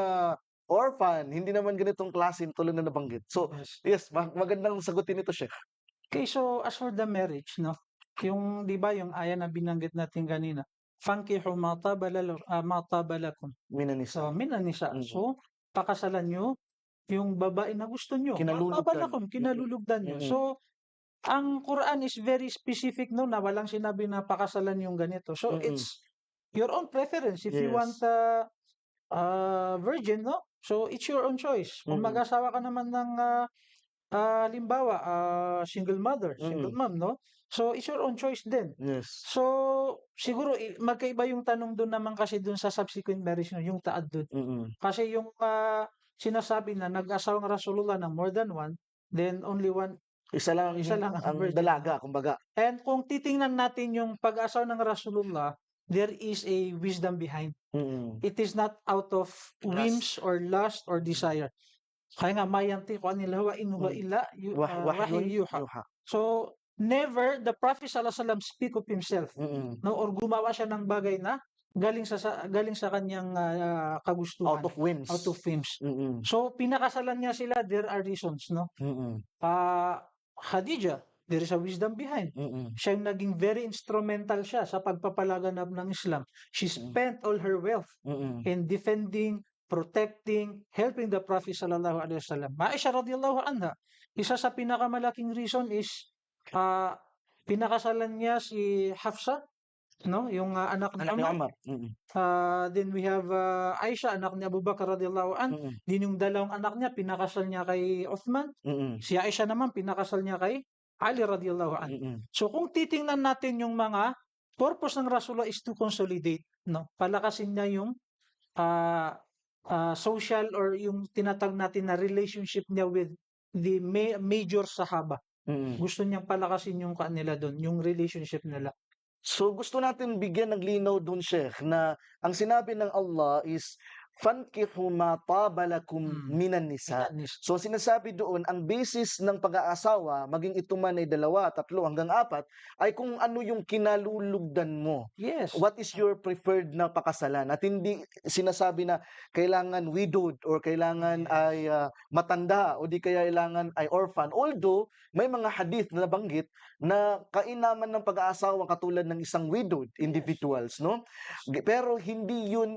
orphan, hindi naman ganitong klase tulad na nabanggit. So, Yes. yes, magandang sagutin ito, Sheikh. Okay, so as for the marriage, no, yung, di ba, yung aya na binanggit natin kanina, fankihu ma taba lakum. Minanisa. So, minanisa. Mm. So, pakasalan nyo yung babae na gusto nyo. Kinalulugdan. Ma taba lakum, kinalulugdan nyo. Mm. So, ang Quran is very specific, no, na walang sinabi na pakasalan yung ganito. So, Mm-mm. it's your own preference. If you Yes. want virgin, no? So, it's your own choice. Kung Mm-mm. mag-asawa ka naman ng halimbawa, single mother, single mom, no? So, it's your own choice din. Yes. So, siguro magkaiba yung tanong doon naman kasi doon sa subsequent marriage, no, yung ta'addud. Mm-mm. Kasi yung sinasabi na nag-asawang Rasulullah ng more than one, then only one. Isa lang ang ang virgin. dalaga, kumbaga. And kung titingnan natin yung pag-asawa ng Rasulullah, there is a wisdom behind. Mm-mm. It is not out of whims or lust or desire. Kaya nga, mayantiqu anil hawa in huwa illa wahyun yuha. yuha. So, never the Prophet sallallahu alaihi wasallam speak of himself, Mm-mm. no, or gumawa siya ng bagay na galing sa kanyang kagustuhan, Out of whims. out of whims. Mm-mm. So, pinakasalan niya sila, there are reasons, no? Mm-mm. Khadija, there is a wisdom behind. Mm-mm. Siya yung naging very instrumental siya sa pagpapalaganap ng Islam. She spent all her wealth Mm-mm. in defending, protecting, helping the Prophet sallallahu alaihi wasallam. Aisha radhiyallahu anha, isa sa pinakamalaking reason is pinakasalan niya si Hafsa, no, yung anak ni Anak ni Umar. Umar. Mm-mm. Then we have Aisha, anak ni Abu Bakar radhiyallahu an. Mm-mm. Din yung dalawang anak niya pinakasal niya kay Uthman. Mm-mm. Si Aisha naman pinakasal niya kay Ali radhiyallahu an. Mm-mm. So kung titingnan natin yung mga purpose ng Rasulullah is to consolidate, no, palakasin niya yung social or yung tinatag natin na relationship niya with the major sahaba. Mm-mm. Gusto niyang palakasin yung kanila doon, yung relationship nila. So gusto natin bigyan ng linaw dun, Sheikh, na ang sinabi ng Allah is fankihu ma taba lakum minan nisa. So sinasabi doon, ang basis ng pag-aasawa, maging ito man ay 2, 3 hanggang 4, ay kung ano yung kinalulugdan mo. Yes. What is your preferred na pakasalan? At hindi sinasabi na kailangan widowed or kailangan ay matanda o di kaya kailangan ay orphan. Although may mga hadith na nabanggit na kainaman ng pag-aasawa katulad ng isang widowed individuals, no? Pero hindi yun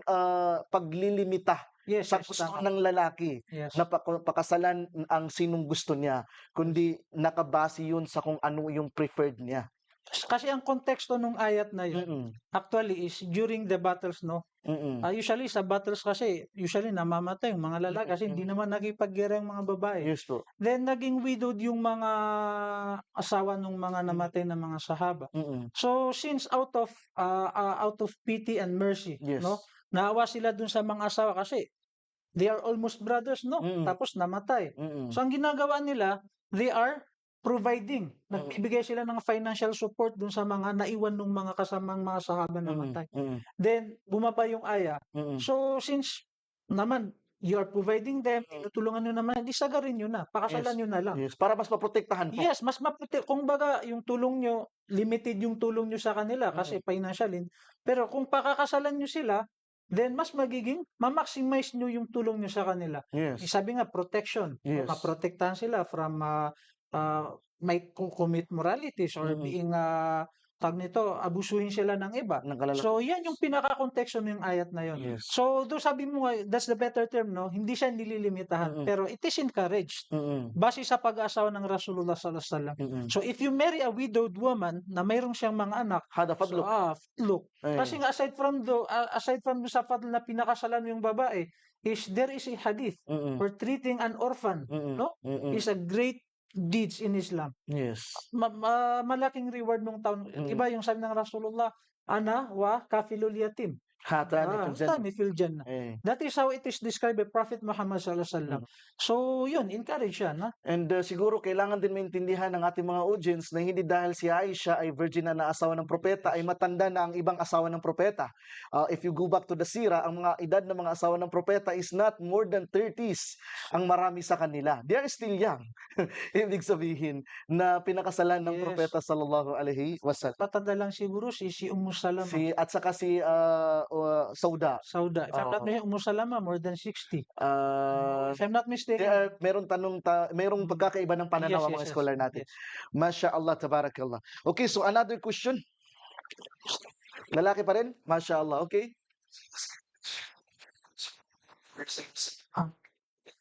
paglilimita Yes, sa yes, gusto tama. ng lalaki Yes. na pakasalan ang sinong gusto niya, kundi nakabase yun sa kung ano yung preferred niya. Kasi ang konteksto nung ayat na yun, Mm. actually is during the battles, no? Mm. Usually sa battles kasi, usually namamatay yung mga lalaki kasi hindi naman nakipaggera yung mga babae. Yes po. Then naging widowed yung mga asawa ng mga namatay na mga sahaba. Mm. So since out of pity and mercy, Yes. no? Naawa sila dun sa mga asawa kasi they are almost brothers, no? Mm. Tapos namatay. Mm. So ang ginagawa nila, they are providing. Nagbibigay sila ng financial support dun sa mga naiwan ng mga kasamang mga sahaba na namatay. Mm. Then bumaba yung aya. Mm. So since naman you are providing them, tinutulungan nyo naman, di sagarin nyo na, pakasalan Yes. nyo na lang. Yes. Para mas maprotektahan po. Yes, mas maputi. Kung baga, yung tulong nyo, limited yung tulong nyo sa kanila kasi financially. Pero kung pakakasalan nyo sila, then mas magiging, ma-maximize nyo yung tulong nyo sa kanila. Yes. Sabi nga, protection. Yes. Maprotektahan sila from may commit moralities or being tag nito, abusuhin sila ng iba. Ng kalalaki. So, yan yung pinaka-konteksto ng ayat na yun. Yes. So, do sabi mo nga, that's the better term, no? Hindi siya nililimitahan. Pero it is encouraged. Mm. Base sa pag-asawa ng Rasulullah sallallahu alaihi wasallam. Mm. So, if you marry a widowed woman na mayroong siyang mga anak, Hada so, fadluk. look. Eh. Kasi nga, aside from sa fadl na pinakasalan mo yung babae, is there is a hadith Mm. for treating an orphan, Mm. no? Mm. Is a great deeds in Islam. Yes. Malaking reward nung taon. Diba yung sabi ng Rasulullah, ana wa kafilul yatim. Hatani fil jannah. Hatani fil jannah. Eh. That is how it is described by Prophet Muhammad sallallahu alaihi wasallam. So, yun, encourage yan, ha? And siguro kailangan din maintindihan ng ating mga audience na hindi dahil si Aisha ay virgin na asawa ng propeta ay matanda na ang ibang asawa ng propeta. If you go back to the Sira, ang mga edad ng mga asawa ng propeta is not more than 30s ang marami sa kanila. They are still young. Ibig sabihin na pinakasalan ng Yes. propeta sallallahu alaihi wasallam. Patanda lang siguro si Ummu Salama. At saka si Sauda. Sauda. If I'm not mistaken, Ummu Salama, more than 60. If I'm not mistaken. Merong pagkakaiba ng pananaw Yes, ang mga yes, scholar natin. yes. Masya Allah, tabarakallah. Okay, so another question. Lalaki pa rin? Masya Allah, okay.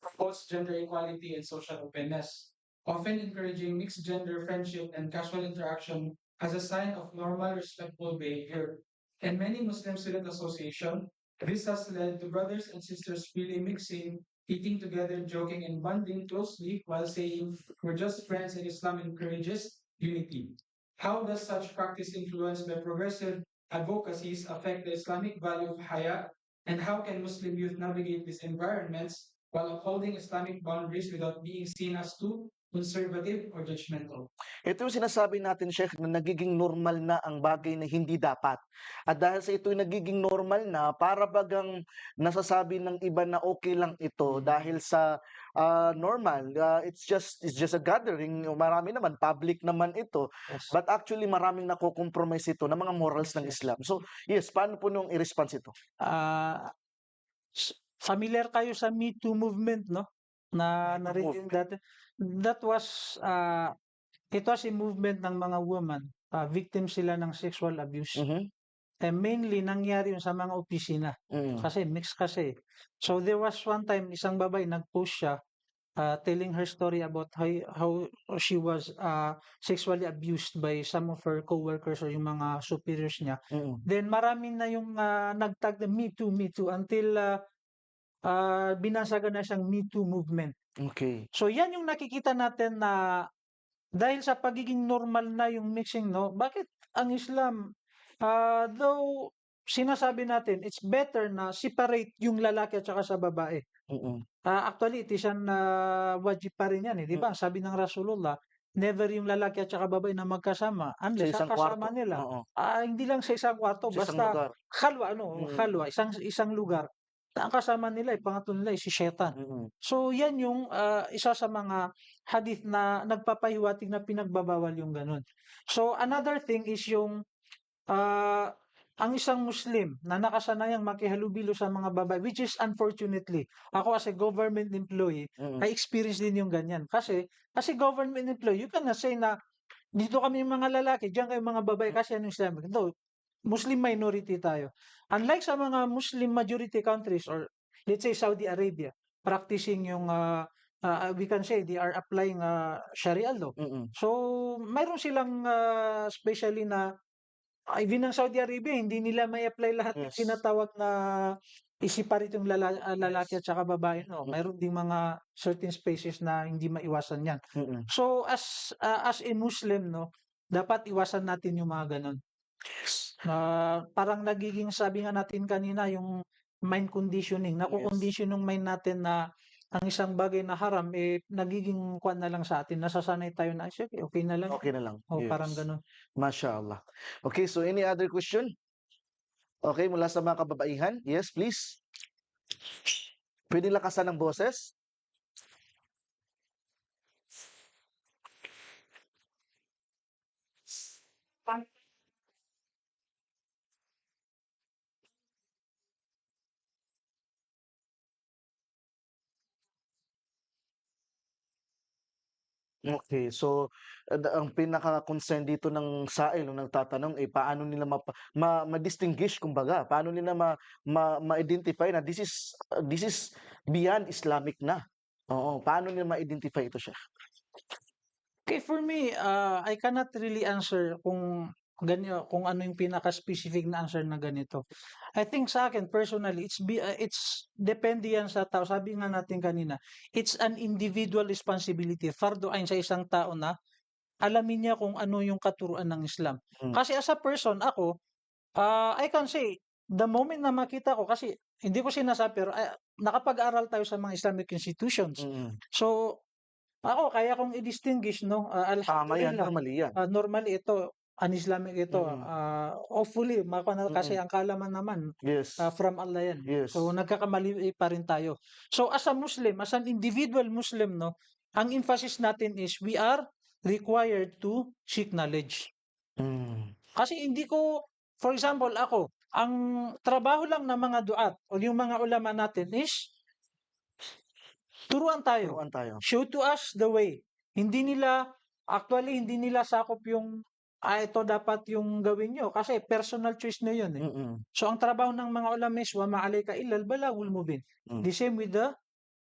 Promotes gender equality and social openness, often encouraging mixed gender friendship and casual interaction as a sign of normal, respectful behavior. In many Muslim student association, this has led to brothers and sisters freely mixing, eating together, joking, and bonding closely while saying we're just friends, and Islam encourages unity. How does such practice influenced by progressive advocacies affect the Islamic value of haya, and how can Muslim youth navigate these environments while upholding Islamic boundaries without being seen as too conservative or judgmental? Ito yung sinasabi natin, Sheikh, na nagiging normal na ang bagay na hindi dapat. At dahil sa ito nagiging normal na, para bagang nasasabi ng iba na okay lang ito dahil sa normal. It's just a gathering. Marami naman, public naman ito. Yes. But actually, maraming nakokompromise ito ng mga morals ng Yes. Islam. So, yes, paano po nung i-response ito? Familiar kayo sa Me Too movement, no? Na narinig dati. That was it was a movement ng mga woman. Victim sila ng sexual abuse. Mainly nangyari yun sa mga opisina. Kasi mix kasi. So there was one time isang babae nag-post siya telling her story about how she was sexually abused by some of her co-workers or yung mga superiors niya. Then marami na yung nagtag na Me Too until binasagan na siyang Me Too movement. Okay. So yan yung nakikita natin na dahil sa pagiging normal na yung mixing, no? Bakit ang Islam, though sinasabi natin, it's better na separate yung lalaki at saka sa babae. Actually, it is wajib pa rin yan, eh. Di ba? Sabi ng Rasulullah, never yung lalaki at saka babae na magkasama unless Sa isang ang kasama kwarto. nila. Oo. Hindi lang sa isang kwarto, Sa isang basta lugar. khalwa, isang lugar. Ang kasama nila, pangatlo nila, si Shaitan. So, yan yung isa sa mga hadith na nagpapahiwatig na pinagbabawal yung ganun. So, another thing is yung ang isang Muslim na nakasanayang makihalubilo sa mga babae, which is unfortunately, ako as a government employee, I experience din yung ganyan. Kasi government employee, you cannot say na dito kami yung mga lalaki, diyan kayo mga babae kasi ano Islamic. Though, Muslim minority tayo. Unlike sa mga Muslim majority countries or let's say Saudi Arabia, practicing yung we can say they are applying Sharia law. Mm. So, mayroon silang especially na even ng Saudi Arabia, hindi nila may apply lahat yung Yes. tinatawag na i-separate yung lalaki at saka babae. No, mayroon ding mga certain spaces na hindi maiwasan yan. Mm. So, as a Muslim, no, dapat iwasan natin yung mga ganun. Parang nagiging, sabi nga natin kanina, yung mind conditioning. Nako-condition yung mind natin na ang isang bagay na haram, nagiging kwan na lang sa atin. Nasasanay tayo na, sige, okay na lang. Okay na lang. O, parang Yes. ganun. Mashallah. Okay, so any other question? Okay, mula sa mga kababaihan? Yes, please. Pwede lakasan ng boses? Okay, so ang pinaka-concern dito ng SAIL nung nagtatanong paano nila ma-distinguish kumbaga, paano nila ma-identify na this is beyond Islamic na. Oo, paano nila ma-identify ito siya? Okay, for me, I cannot really answer kung kung ano yung pinaka-specific na answer na ganito. I think sa akin personally, it's depende yan sa tao. Sabi nga natin kanina, it's an individual responsibility. Fardo ayn sa isang tao na alamin niya kung ano yung katuruan ng Islam. Mm. Kasi as a person, ako, I can say, the moment na makita ko, kasi hindi ko sinasabi, pero nakapag-aral tayo sa mga Islamic institutions. Mm. So, ako, kaya kong i-distinguish, no? Tama yan, Alhamdulillah. normally yan. Normally, ito, un-Islamic ito. Mm. Hopefully, kasi ang kalaman naman, Yes. from Allah yan. Yes. So, nagkakamali pa rin tayo. So, as a Muslim, as an individual Muslim, no? Ang emphasis natin is, we are required to seek knowledge. Mm. Kasi hindi ko, for example, ako, ang trabaho lang ng mga duat o yung mga ulama natin is turuan tayo. Turuan tayo. Show to us the way. Hindi nila sakop yung ito dapat yung gawin nyo kasi personal choice na yun eh. Mm. So ang trabaho ng mga ulama is wa ma'alayka illal balagul mubin. Mm. The same with the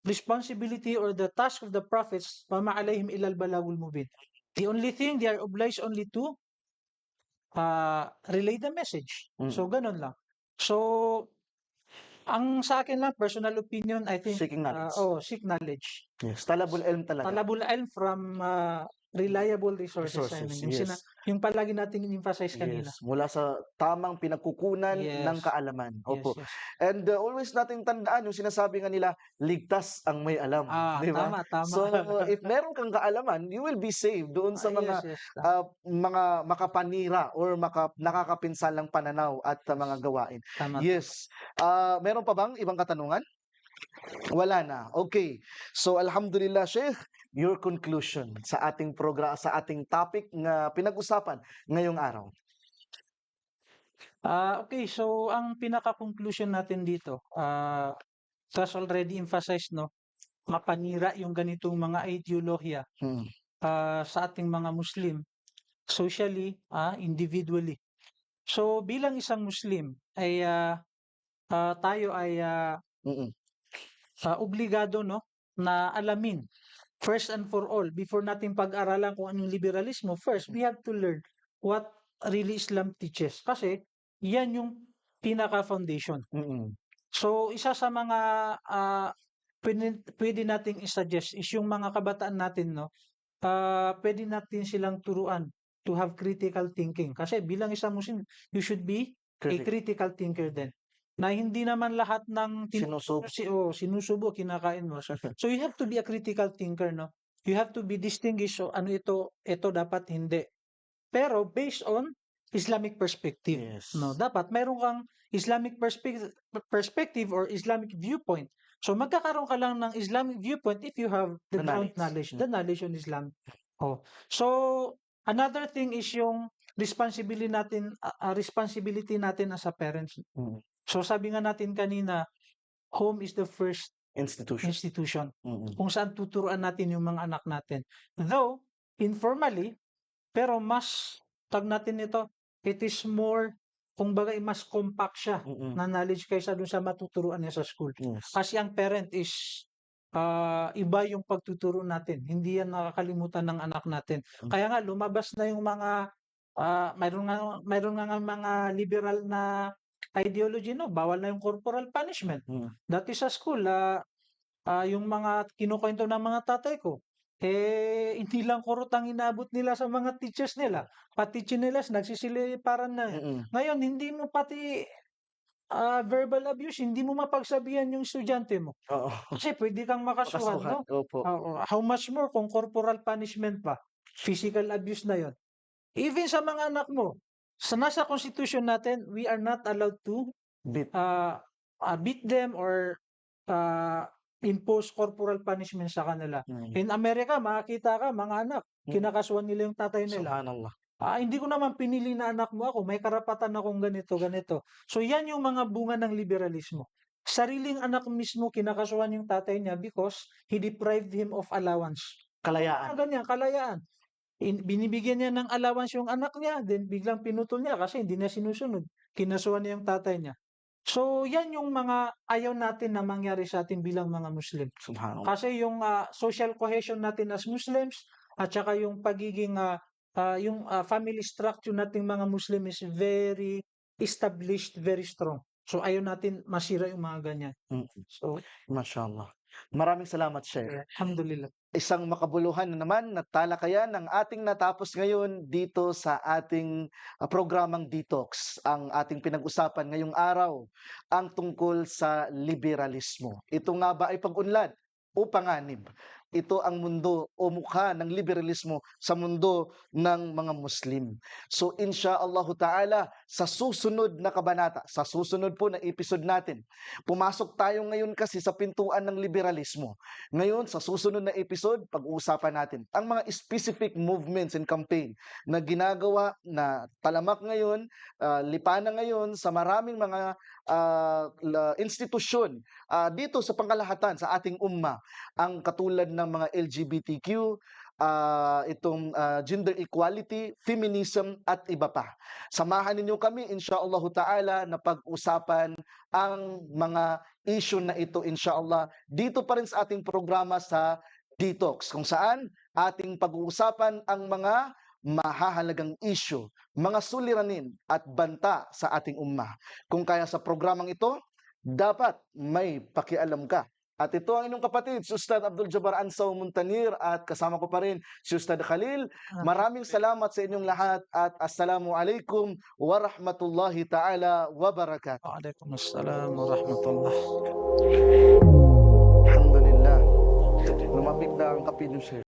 responsibility or the task of the prophets, wa ma'alayhim illal balagul mubin. The only thing they are obliged only to relay the message. Mm. So ganun lang. So ang sa akin lang, personal opinion, I think, Seeking knowledge. seek knowledge. Yes, talabul ilm talaga. Talabul ilm from reliable resources. I mean, Yes. yung palagi nating in-emphasize kanina. Yes, mula sa tamang pinagkukunan Yes. ng kaalaman. Opo. Yes. And always nating tandaan yung sinasabi nga nila, ligtas ang may alam. Di ba? Tama. So, if meron kang kaalaman, you will be saved doon sa mga yes. mga makapanira or nakakapinsalang pananaw at mga gawain. Tama. Yes. Meron pa bang ibang katanungan? Wala na. Okay. So, alhamdulillah, Sheikh, your conclusion sa ating sa ating topic na pinag-usapan ngayong araw. Okay, so ang pinaka-conclusion natin dito, as already emphasized, no, mapanira yung ganitong mga ideolohiya Hmm. sa ating mga Muslim, socially, individually. So bilang isang Muslim ay tayo ay Mm-mm. obligado, no, na alamin first and for all before natin pag-aralan kung anong liberalismo. First, we have to learn what really Islam teaches kasi yan yung pinaka-foundation. Mm-mm. So isa sa mga pwede nating i-suggest is yung mga kabataan natin, no, pwede natin silang turuan to have critical thinking kasi bilang isang Muslim you should be a critical thinker din, na hindi naman lahat ng sinusubo kinakain mo. So you have to be a critical thinker, no, you have to be distinguished. So ano ito dapat hindi, pero based on Islamic perspective. Yes. No, dapat mayroon kang Islamic perspective or Islamic viewpoint. So magkakaroon ka lang ng Islamic viewpoint if you have the ground knowledge, the knowledge on Islam. So another thing is yung responsibility natin as a parents. Mm. So sabi nga natin kanina, home is the first institution. Mm-mm. kung saan tuturuan natin yung mga anak natin. Though informally, pero mas natin ito, it is more, kumbaga mas compact siya Mm-mm. na knowledge kaysa dun sa matuturuan niya sa school. Yes. Kasi ang parent is iba yung pagtuturo natin. Hindi yan nakakalimutan ng anak natin. Hmm. Kaya nga lumabas na yung mga mayroon nga mga liberal na ideology, no, bawal na yung corporal punishment. Dati sa school, yung mga kinukwento ng mga tatay ko, hindi lang kurot ang inabot nila sa mga teachers nila, pati tsinelas nagsisiliparan na. Ngayon, hindi mo pati verbal abuse, hindi mo mapagsabihan yung estudyante mo. Oo. Kasi pwede kang makasuhan, Makasuhan, no? opo. Oo. How much more kung corporal punishment pa, physical abuse na yon. Even sa mga anak mo, nasa constitution natin, we are not allowed to Bit. beat them or impose corporal punishment sa kanila. In America, makakita ka, mga anak, kinakasuhan nila yung tatay nila. Subhanallah. Hindi ko naman pinili na anak mo ako, may karapatan akong ganito, ganito. So yan yung mga bunga ng liberalismo. Sariling anak mismo kinakasuhan yung tatay niya because he deprived him of allowance. Kalayaan. Ganyan, kalayaan. Binibigyan niya ng allowance yung anak niya, then biglang pinutol niya kasi hindi niya sinusunod. Kinasuhan niya yung tatay niya. So yan yung mga ayaw natin na mangyari sa atin bilang mga Muslim. Subhanallah. Kasi yung social cohesion natin as Muslims at saka yung pagiging family structure nating mga Muslim is very established, very strong. So ayaw natin masira yung mga ganyan. So Mashallah. Maraming salamat, Sheikh. alhamdulillah. Isang makabuluhan na naman na talakayan ng ating natapos ngayon dito sa ating programang Detox. Ang ating pinag-usapan ngayong araw ang tungkol sa liberalismo. Ito nga ba ay pag-unlad o panganib? Ito ang mundo o mukha ng liberalismo sa mundo ng mga Muslim. So insyaallahu ta'ala, sa susunod na kabanata, sa susunod po na episode natin, pumasok tayo ngayon kasi sa pintuan ng liberalismo. Ngayon, sa susunod na episode, pag-uusapan natin ang mga specific movements and campaign na ginagawa na talamak ngayon, lipanan ngayon sa maraming mga institusyon dito sa pangkalahatan sa ating umma, ang katulad ng mga LGBTQ, itong gender equality, feminism at iba pa. Samahan ninyo kami insyaallah ta'ala na pag-usapan ang mga issue na ito insyaallah dito pa rin sa ating programa sa Detox, kung saan ating pag-uusapan ang mga mahahalagang issue, mga suliranin at banta sa ating umma. Kung kaya sa programang ito, dapat may pakialam ka. At ito ang inyong kapatid, si Ustad Abdul Jabbar Ansaw Muntanir, at kasama ko pa rin si Ustad Khalil. Maraming salamat sa inyong lahat at assalamu alaikum wa rahmatullahi ta'ala wa barakatuh. Waalaikumsalam warahmatullah. Alhamdulillah. Lumapit na ang kapinyo, sir.